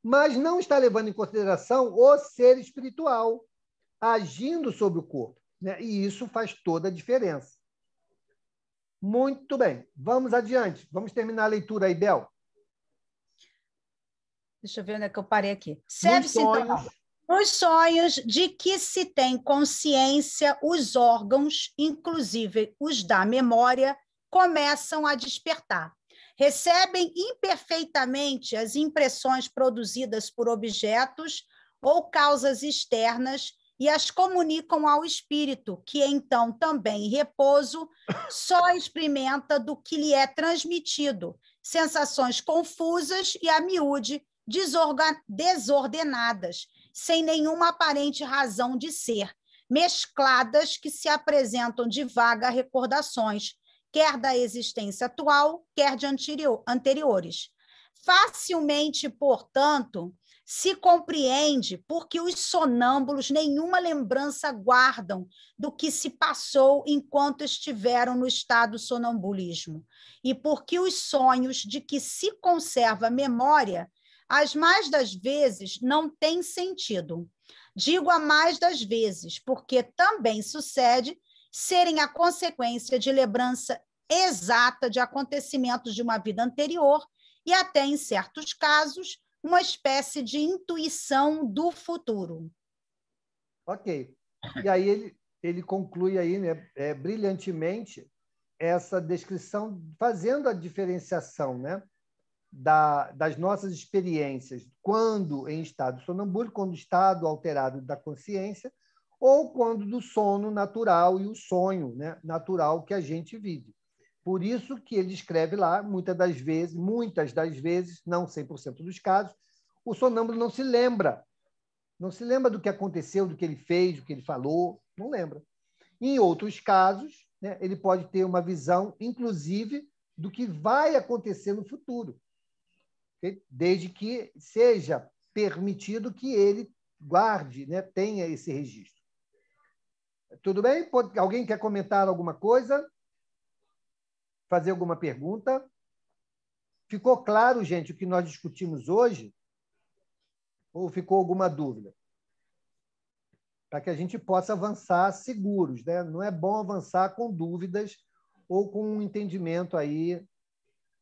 mas não está levando em consideração o ser espiritual agindo sobre o corpo, né? E isso faz toda a diferença. Muito bem. Vamos adiante. Vamos terminar a leitura aí, Bel. Deixa eu ver onde é que eu parei aqui. Serve-se, então, nos sonhos de que se tem consciência, os órgãos, inclusive os da memória, começam a despertar. Recebem imperfeitamente as impressões produzidas por objetos ou causas externas e as comunicam ao espírito, que então, também em repouso, só experimenta do que lhe é transmitido, sensações confusas e, a miúde, desordenadas, sem nenhuma aparente razão de ser, mescladas que se apresentam de vaga recordações, quer da existência atual, quer de anteriores. Facilmente, portanto, se compreende porque os sonâmbulos nenhuma lembrança guardam do que se passou enquanto estiveram no estado sonambulismo, e porque os sonhos de que se conserva memória, as mais das vezes, não têm sentido. Digo a mais das vezes, porque também sucede serem a consequência de lembrança exata de acontecimentos de uma vida anterior e até, em certos casos, uma espécie de intuição do futuro. Ok. E aí ele conclui aí, né, brilhantemente essa descrição, fazendo a diferenciação, né, das nossas experiências, quando em estado sonambúlico, quando estado alterado da consciência, ou quando do sono natural e o sonho, né, natural que a gente vive. Por isso que ele escreve lá, muitas das vezes, não 100% dos casos, o sonâmbulo não se lembra do que aconteceu, do que ele fez, do que ele falou, não lembra. Em outros casos, né, ele pode ter uma visão, inclusive, do que vai acontecer no futuro, okay? Desde que seja permitido que ele guarde, né, tenha esse registro. Tudo bem? Alguém quer comentar alguma coisa? Fazer alguma pergunta? Ficou claro, gente, o que nós discutimos hoje? Ou ficou alguma dúvida? Para que a gente possa avançar seguros, né? Não é bom avançar com dúvidas ou com um entendimento aí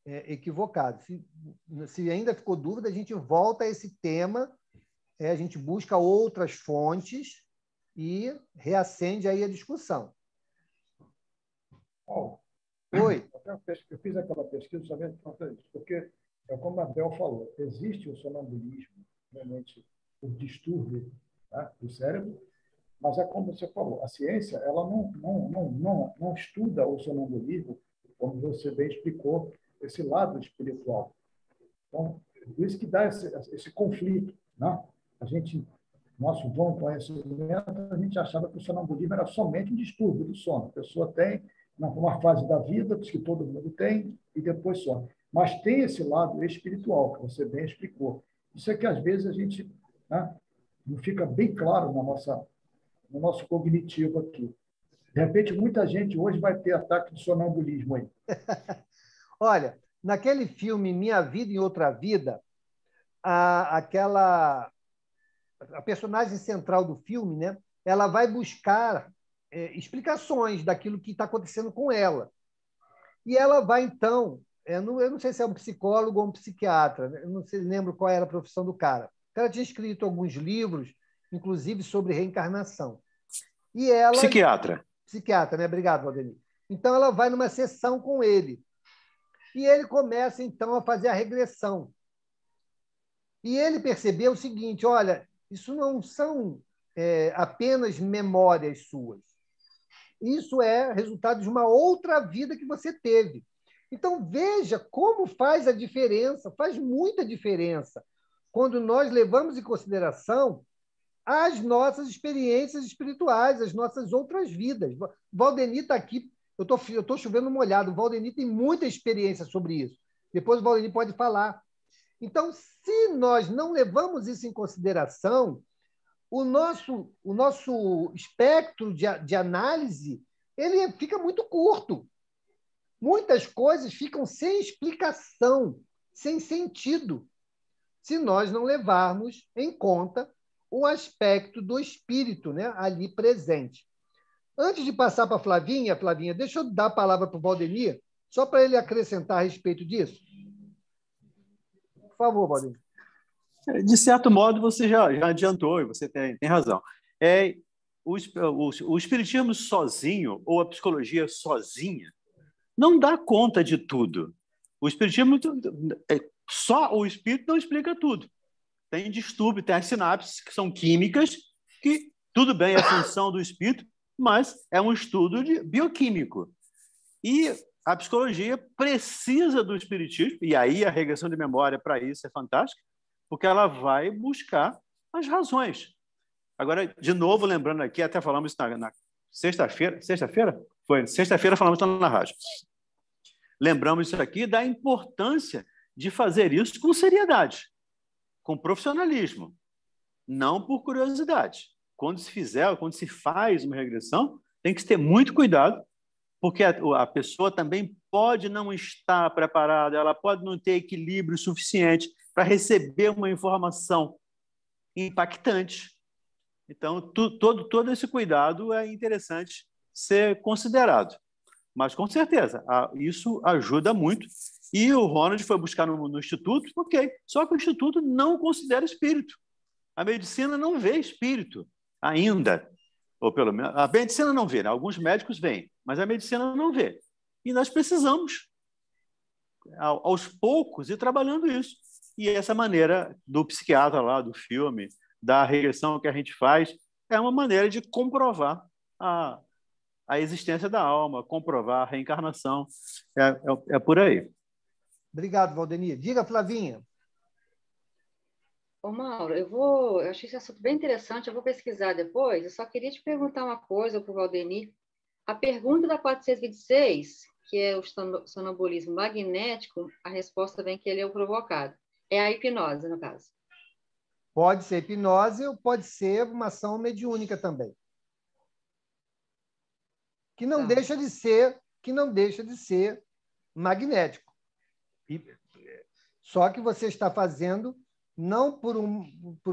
equivocado. Se ainda ficou dúvida, a gente volta a esse tema, a gente busca outras fontes e reacende aí a discussão. Paulo, Oi. eu fiz aquela pesquisa justamente para isso, porque, como a Bel falou, existe o sonambulismo, realmente, o distúrbio, né, do cérebro, mas é como você falou, a ciência ela não estuda o sonambulismo, como você bem explicou, esse lado espiritual. Então, por isso que dá esse conflito, né? A gente, nosso bom conhecimento, a gente achava que o sonambulismo era somente um distúrbio do sono. A pessoa tem uma fase da vida, que todo mundo tem, e depois some. Mas tem esse lado espiritual, que você bem explicou. Isso é que, às vezes, a gente, né, não fica bem claro no nosso cognitivo aqui. De repente, muita gente hoje vai ter ataque de sonambulismo aí. Olha, naquele filme Minha Vida em Outra Vida, a personagem central do filme, né, ela vai buscar explicações daquilo que está acontecendo com ela. E ela vai, então... eu não sei se é um psicólogo ou um psiquiatra, eu não sei, lembro qual era a profissão do cara. O cara tinha escrito alguns livros, inclusive sobre reencarnação. E ela... Psiquiatra, né? Obrigado, Valdemir. Então, ela vai numa sessão com ele. E ele começa, então, a fazer a regressão. E ele percebeu o seguinte, olha, isso não são apenas memórias suas. Isso é resultado de uma outra vida que você teve. Então, veja como faz a diferença, faz muita diferença, quando nós levamos em consideração as nossas experiências espirituais, as nossas outras vidas. Valdemir está aqui, eu estou chovendo molhado, o Valdemir tem muita experiência sobre isso. Depois o Valdemir pode falar. Então, se nós não levamos isso em consideração, o nosso espectro de análise ele fica muito curto. Muitas coisas ficam sem explicação, sem sentido, se nós não levarmos em conta o aspecto do espírito, né, ali presente. Antes de passar para a Flavinha, deixa eu dar a palavra para o Valdemir, só para ele acrescentar a respeito disso. Por favor, Valdemir. De certo modo, você já adiantou, e você tem razão. O espiritismo sozinho, ou a psicologia sozinha, não dá conta de tudo. O espiritismo, só o espírito não explica tudo. Tem distúrbio, tem as sinapses, que são químicas, que tudo bem, é a função do espírito, mas é um estudo bioquímico. E a psicologia precisa do espiritismo, e aí a regressão de memória para isso é fantástica, porque ela vai buscar as razões. Agora, de novo, lembrando aqui, até falamos isso na sexta-feira, Foi, sexta-feira falamos isso na rádio. Lembramos isso aqui da importância de fazer isso com seriedade, com profissionalismo, não por curiosidade. Quando se faz uma regressão, tem que ter muito cuidado, porque a pessoa também pode não estar preparada, ela pode não ter equilíbrio suficiente para receber uma informação impactante. Então, todo esse cuidado é interessante ser considerado. Mas, com certeza, isso ajuda muito. E o Ronald foi buscar no Instituto, ok. Só que o Instituto não considera espírito. A medicina não vê espírito ainda. Ou pelo menos, a medicina não vê, né? Alguns médicos veem, mas a medicina não vê. E nós precisamos, aos poucos, ir trabalhando isso. E essa maneira do psiquiatra lá, do filme, da regressão que a gente faz, é uma maneira de comprovar a existência da alma, comprovar a reencarnação. É por aí. Obrigado, Valdemir. Diga, Flavinha. Ô, Mauro, eu achei esse assunto bem interessante, eu vou pesquisar depois. Eu só queria te perguntar uma coisa para o Valdemir. A pergunta da 426, que é o sonambulismo magnético, a resposta vem que ele é o provocado. É a hipnose, no caso. Pode ser hipnose ou pode ser uma ação mediúnica também. Que não deixa de ser magnético. Só que você está fazendo não por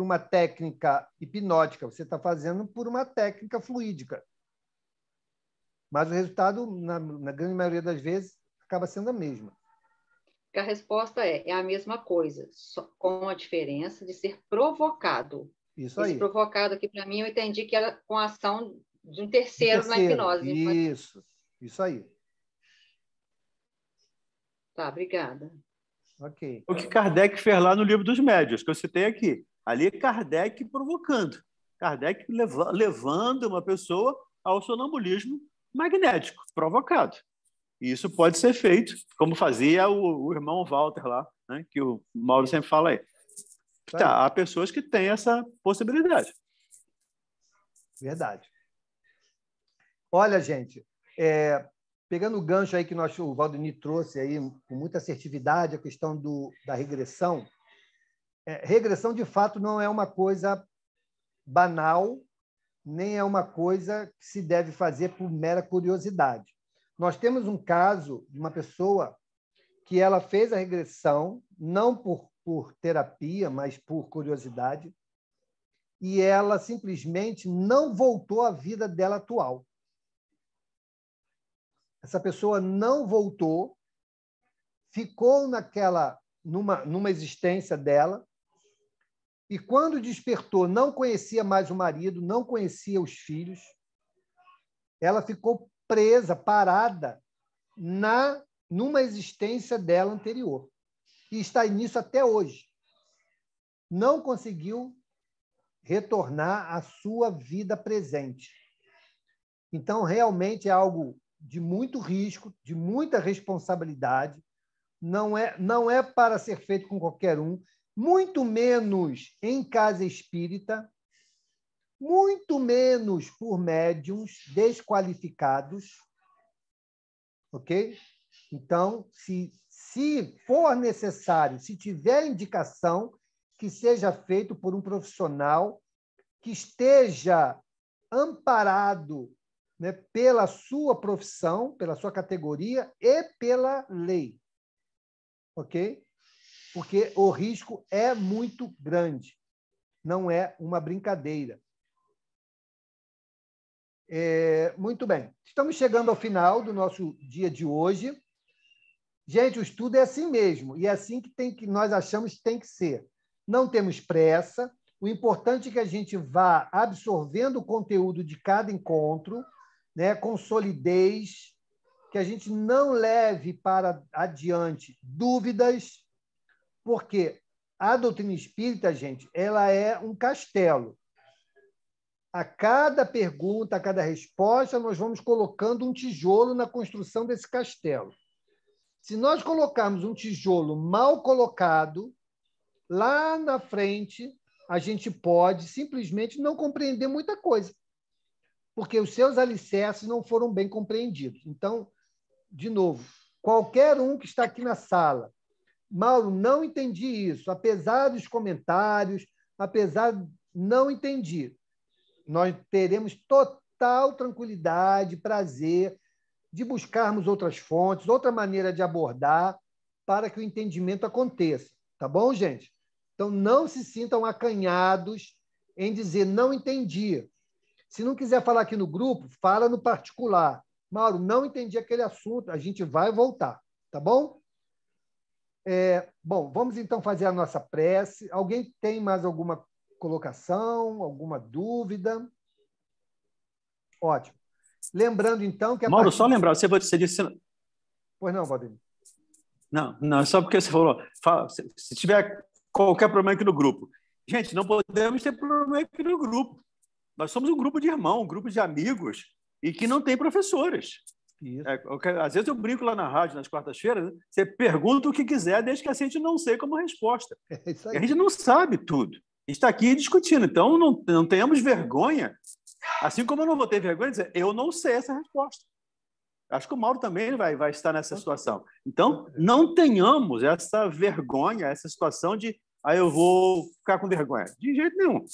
uma técnica hipnótica, você está fazendo por uma técnica fluídica. Mas o resultado, na grande maioria das vezes, acaba sendo a mesma. Porque a resposta é a mesma coisa, só com a diferença de ser provocado. Isso Esse aí. provocado aqui, para mim, eu entendi que era com a ação de um terceiro na hipnose. Isso aí. Tá, obrigada. Ok. O que Kardec fez lá no Livro dos Médiuns, que eu citei aqui. Ali é Kardec provocando. Kardec levando uma pessoa ao sonambulismo magnético, provocado. E isso pode ser feito, como fazia o irmão Walter lá, né, que o Mauro sempre fala aí. Tá, há pessoas que têm essa possibilidade. Verdade. Olha, gente, pegando o gancho aí que o Valdemir trouxe aí com muita assertividade, a questão da regressão. Regressão, de fato, não é uma coisa banal, nem é uma coisa que se deve fazer por mera curiosidade. Nós temos um caso de uma pessoa que ela fez a regressão, não por terapia, mas por curiosidade, e ela simplesmente não voltou à vida dela atual. Essa pessoa não voltou, ficou numa existência dela, e quando despertou, não conhecia mais o marido, não conhecia os filhos, ela ficou presa, parada, numa existência dela anterior. E está nisso até hoje. Não conseguiu retornar à sua vida presente. Então, realmente é algo de muito risco, de muita responsabilidade. Não é para ser feito com qualquer um, muito menos em casa espírita, muito menos por médiuns desqualificados, ok? Então, se for necessário, se tiver indicação, que seja feito por um profissional que esteja amparado, né, pela sua profissão, pela sua categoria e pela lei, ok? Porque o risco é muito grande, não é uma brincadeira. Muito bem. Estamos chegando ao final do nosso dia de hoje. Gente, o estudo é assim mesmo, e é assim que nós achamos que tem que ser. Não temos pressa. O importante é que a gente vá absorvendo o conteúdo de cada encontro, né, com solidez, que a gente não leve para adiante dúvidas, porque a doutrina espírita, gente, ela é um castelo. A cada pergunta, a cada resposta, nós vamos colocando um tijolo na construção desse castelo. Se nós colocarmos um tijolo mal colocado, lá na frente, a gente pode simplesmente não compreender muita coisa, porque os seus alicerces não foram bem compreendidos. Então, de novo, qualquer um que está aqui na sala, Mauro, não entendi isso, apesar dos comentários, não entendi. Nós teremos total tranquilidade, prazer de buscarmos outras fontes, outra maneira de abordar para que o entendimento aconteça. Tá bom, gente? Então, não se sintam acanhados em dizer não entendi. Se não quiser falar aqui no grupo, fala no particular. Mauro, não entendi aquele assunto, a gente vai voltar. Tá bom? Bom, vamos então fazer a nossa prece. Alguém tem mais alguma colocação, alguma dúvida? Ótimo. Lembrando, então, que... Mauro, só lembrar, você disse... Pois não, Valdemir. Não, só porque você falou, se tiver qualquer problema aqui no grupo. Gente, não podemos ter problema aqui no grupo. Nós somos um grupo de irmãos, um grupo de amigos, e que não tem professores. Às vezes eu brinco lá na rádio, nas quartas-feiras, né? Você pergunta o que quiser, desde que a gente não sei como resposta. A gente não sabe tudo. A gente está aqui discutindo, então não tenhamos vergonha. Assim como eu não vou ter vergonha de dizer, eu não sei essa resposta. Acho que o Mauro também vai estar nessa situação. Então, não tenhamos essa vergonha, essa situação de eu vou ficar com vergonha. De jeito nenhum.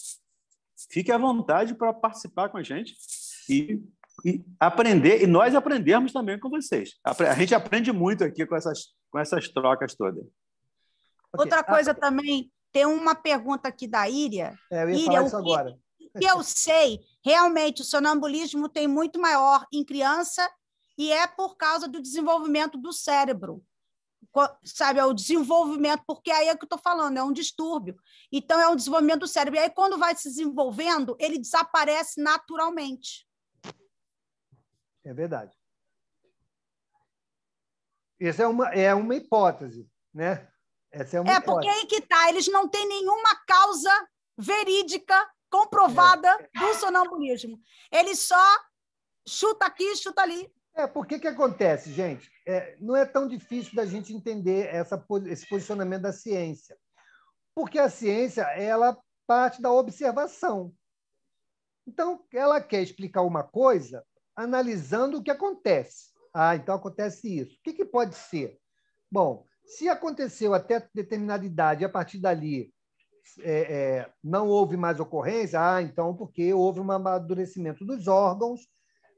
Fique à vontade para participar com a gente e aprender, e nós aprendemos também com vocês. A gente aprende muito aqui com essas trocas todas. Outra coisa também, tem uma pergunta aqui da Íria. Eu ia falar isso agora. Que eu sei, realmente, o sonambulismo tem muito maior em criança e é por causa do desenvolvimento do cérebro. sabe, é o desenvolvimento, porque aí é que eu estou falando, é um distúrbio. Então, é um desenvolvimento do cérebro. E aí, quando vai se desenvolvendo, ele desaparece naturalmente. É verdade. Essa é uma hipótese, né? Essa é uma hipótese. Porque aí que está, eles não têm nenhuma causa verídica comprovada do sonambulismo. Ele só chuta aqui, chuta ali. Por que acontece, gente? Não é tão difícil da gente entender esse posicionamento da ciência. Porque a ciência, ela parte da observação. Então, ela quer explicar uma coisa analisando o que acontece. Então acontece isso. O que pode ser? Bom, se aconteceu até determinada idade e a partir dali não houve mais ocorrência, então porque houve um amadurecimento dos órgãos,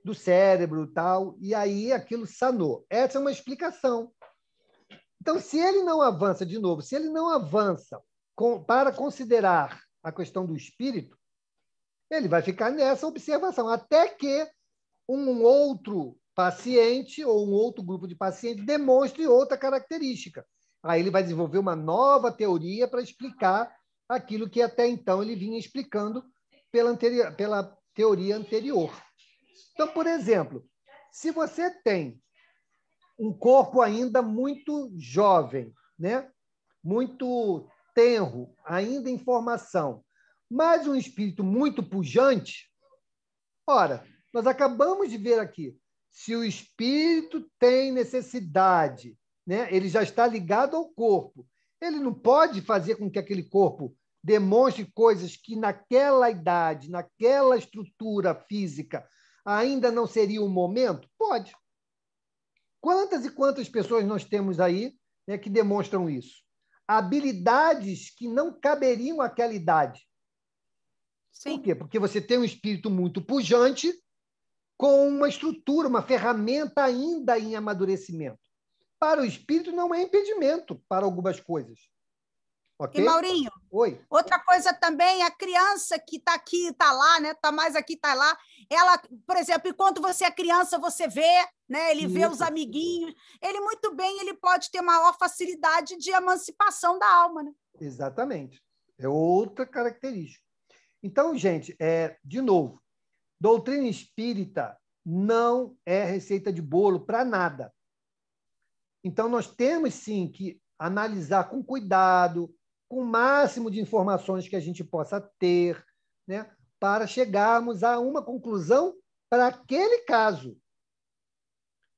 do cérebro e tal, e aí aquilo sanou. Essa é uma explicação. Então, se ele não avança, de novo, se ele não avança para considerar a questão do espírito, ele vai ficar nessa observação, até que um outro paciente ou um outro grupo de pacientes demonstre outra característica. Aí ele vai desenvolver uma nova teoria para explicar aquilo que até então ele vinha explicando pela teoria anterior. Então, por exemplo, se você tem um corpo ainda muito jovem, né? Muito tenro, ainda em formação, mas um espírito muito pujante, ora, nós acabamos de ver aqui, se o espírito tem necessidade, né? Ele já está ligado ao corpo, ele não pode fazer com que aquele corpo demonstre coisas que naquela idade, naquela estrutura física, ainda não seria o momento? Pode. Quantas e quantas pessoas nós temos aí, né, que demonstram isso? Habilidades que não caberiam àquela idade. Sim. Por quê? Porque você tem um espírito muito pujante com uma estrutura, uma ferramenta ainda em amadurecimento. Para o espírito não é impedimento para algumas coisas. Okay? E, Maurinho, Oi. Outra coisa também, a criança que está aqui, está lá, né? Está mais aqui, está lá. Ela, por exemplo, enquanto você é criança, você vê, né? Ele vê os amiguinhos. Ele muito bem, ele pode ter maior facilidade de emancipação da alma, né? Exatamente. É outra característica. Então, gente, de novo, doutrina espírita não é receita de bolo para nada. Então, nós temos, sim, que analisar com cuidado, com o máximo de informações que a gente possa ter, né, para chegarmos a uma conclusão para aquele caso.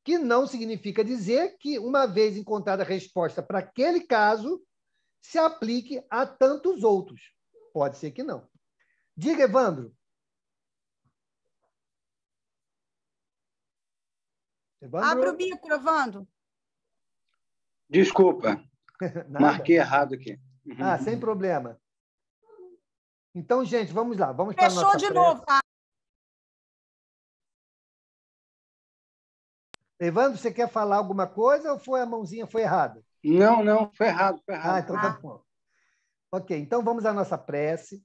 Que não significa dizer que, uma vez encontrada a resposta para aquele caso, se aplique a tantos outros. Pode ser que não. Diga, Evandro. Abre o bico, Evandro. Desculpa, marquei errado aqui. Sem problema. Então, gente, vamos lá. Vamos Fechou para a nossa de prece. novo, tá? Evandro, você quer falar alguma coisa ou a mãozinha foi errada? Não, foi errado. Então tá bom. Ok, então vamos à nossa prece.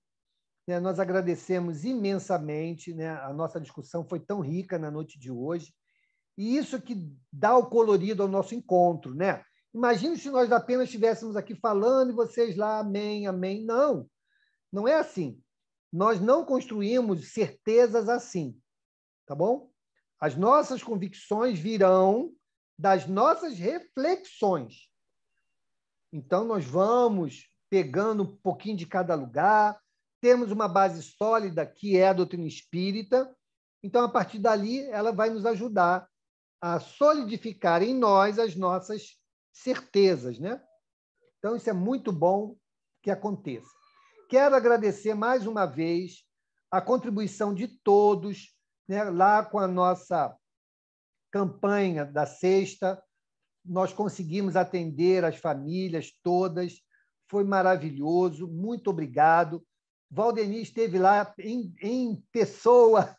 Nós agradecemos imensamente, né? A nossa discussão foi tão rica na noite de hoje. E isso que dá o colorido ao nosso encontro, né? Imagine se nós apenas estivéssemos aqui falando e vocês lá, amém, amém. Não, não é assim. Nós não construímos certezas assim, tá bom? As nossas convicções virão das nossas reflexões. Então, nós vamos pegando um pouquinho de cada lugar, temos uma base sólida, que é a doutrina espírita. Então, a partir dali, ela vai nos ajudar a solidificar em nós as nossas certezas, né? Então, isso é muito bom que aconteça. Quero agradecer mais uma vez a contribuição de todos, né? Lá com a nossa campanha da sexta, nós conseguimos atender as famílias todas, foi maravilhoso, muito obrigado. Valdeni esteve lá em pessoa,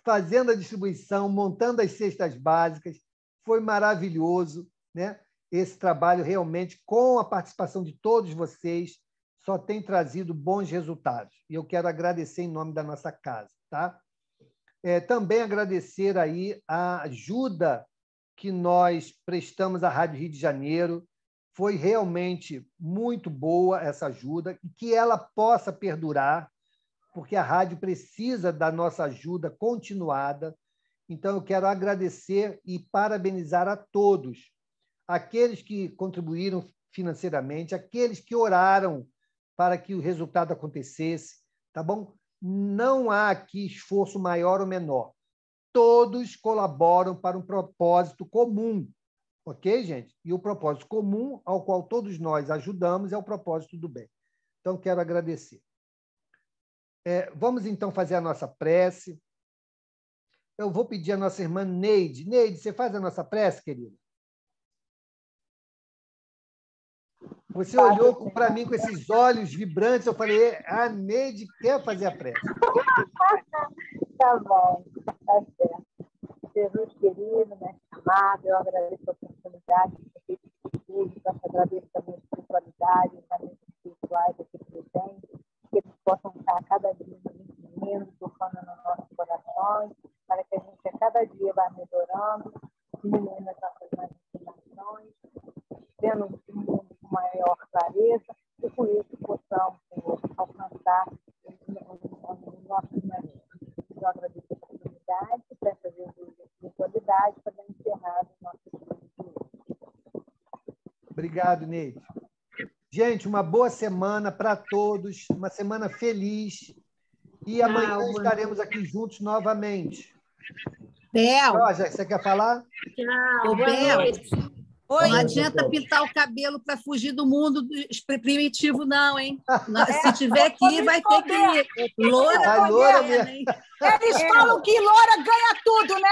fazendo a distribuição, montando as cestas básicas, foi maravilhoso, né? Esse trabalho realmente, com a participação de todos vocês, só tem trazido bons resultados. E eu quero agradecer em nome da nossa casa, tá? Também agradecer aí a ajuda que nós prestamos à Rádio Rio de Janeiro. Foi realmente muito boa essa ajuda e que ela possa perdurar, porque a rádio precisa da nossa ajuda continuada. Então, eu quero agradecer e parabenizar a todos, aqueles que contribuíram financeiramente, aqueles que oraram para que o resultado acontecesse, tá bom? Não há aqui esforço maior ou menor. Todos colaboram para um propósito comum, ok, gente? E o propósito comum ao qual todos nós ajudamos é o propósito do bem. Então, quero agradecer. Vamos, então, fazer a nossa prece. Eu vou pedir à nossa irmã Neide. Neide, você faz a nossa prece, querida? Você olhou para mim com esses olhos vibrantes, eu falei, a Neide quer fazer a prece. Tá bom, tá certo. Jesus querido, mestre amado, eu agradeço a oportunidade de ter estudo, agradeço também a espiritualidade, os amigos espirituais aqui presentes, que eles possam estar cada dia nos meninos, tocando nos nossos corações, para que a gente a cada dia vá melhorando, diminuindo as nossas imaginações, vendo o mundo com maior clareza, e com isso possamos, Senhor, alcançar os nossos méritos. Eu agradeço a oportunidade, peço a Jesus a espiritualidade para encerrar o nosso estudo. Obrigado, Neide. Gente, uma boa semana para todos, uma semana feliz. E amanhã estaremos aqui juntos novamente. Bel. Roja, você quer falar? Ô, Bel. Oi. Não adianta pintar o cabelo para fugir do mundo primitivo, não, hein? Se tiver aqui, vai ter que ir. Loura, loura mesmo. Eles falam que loura ganha tudo, né?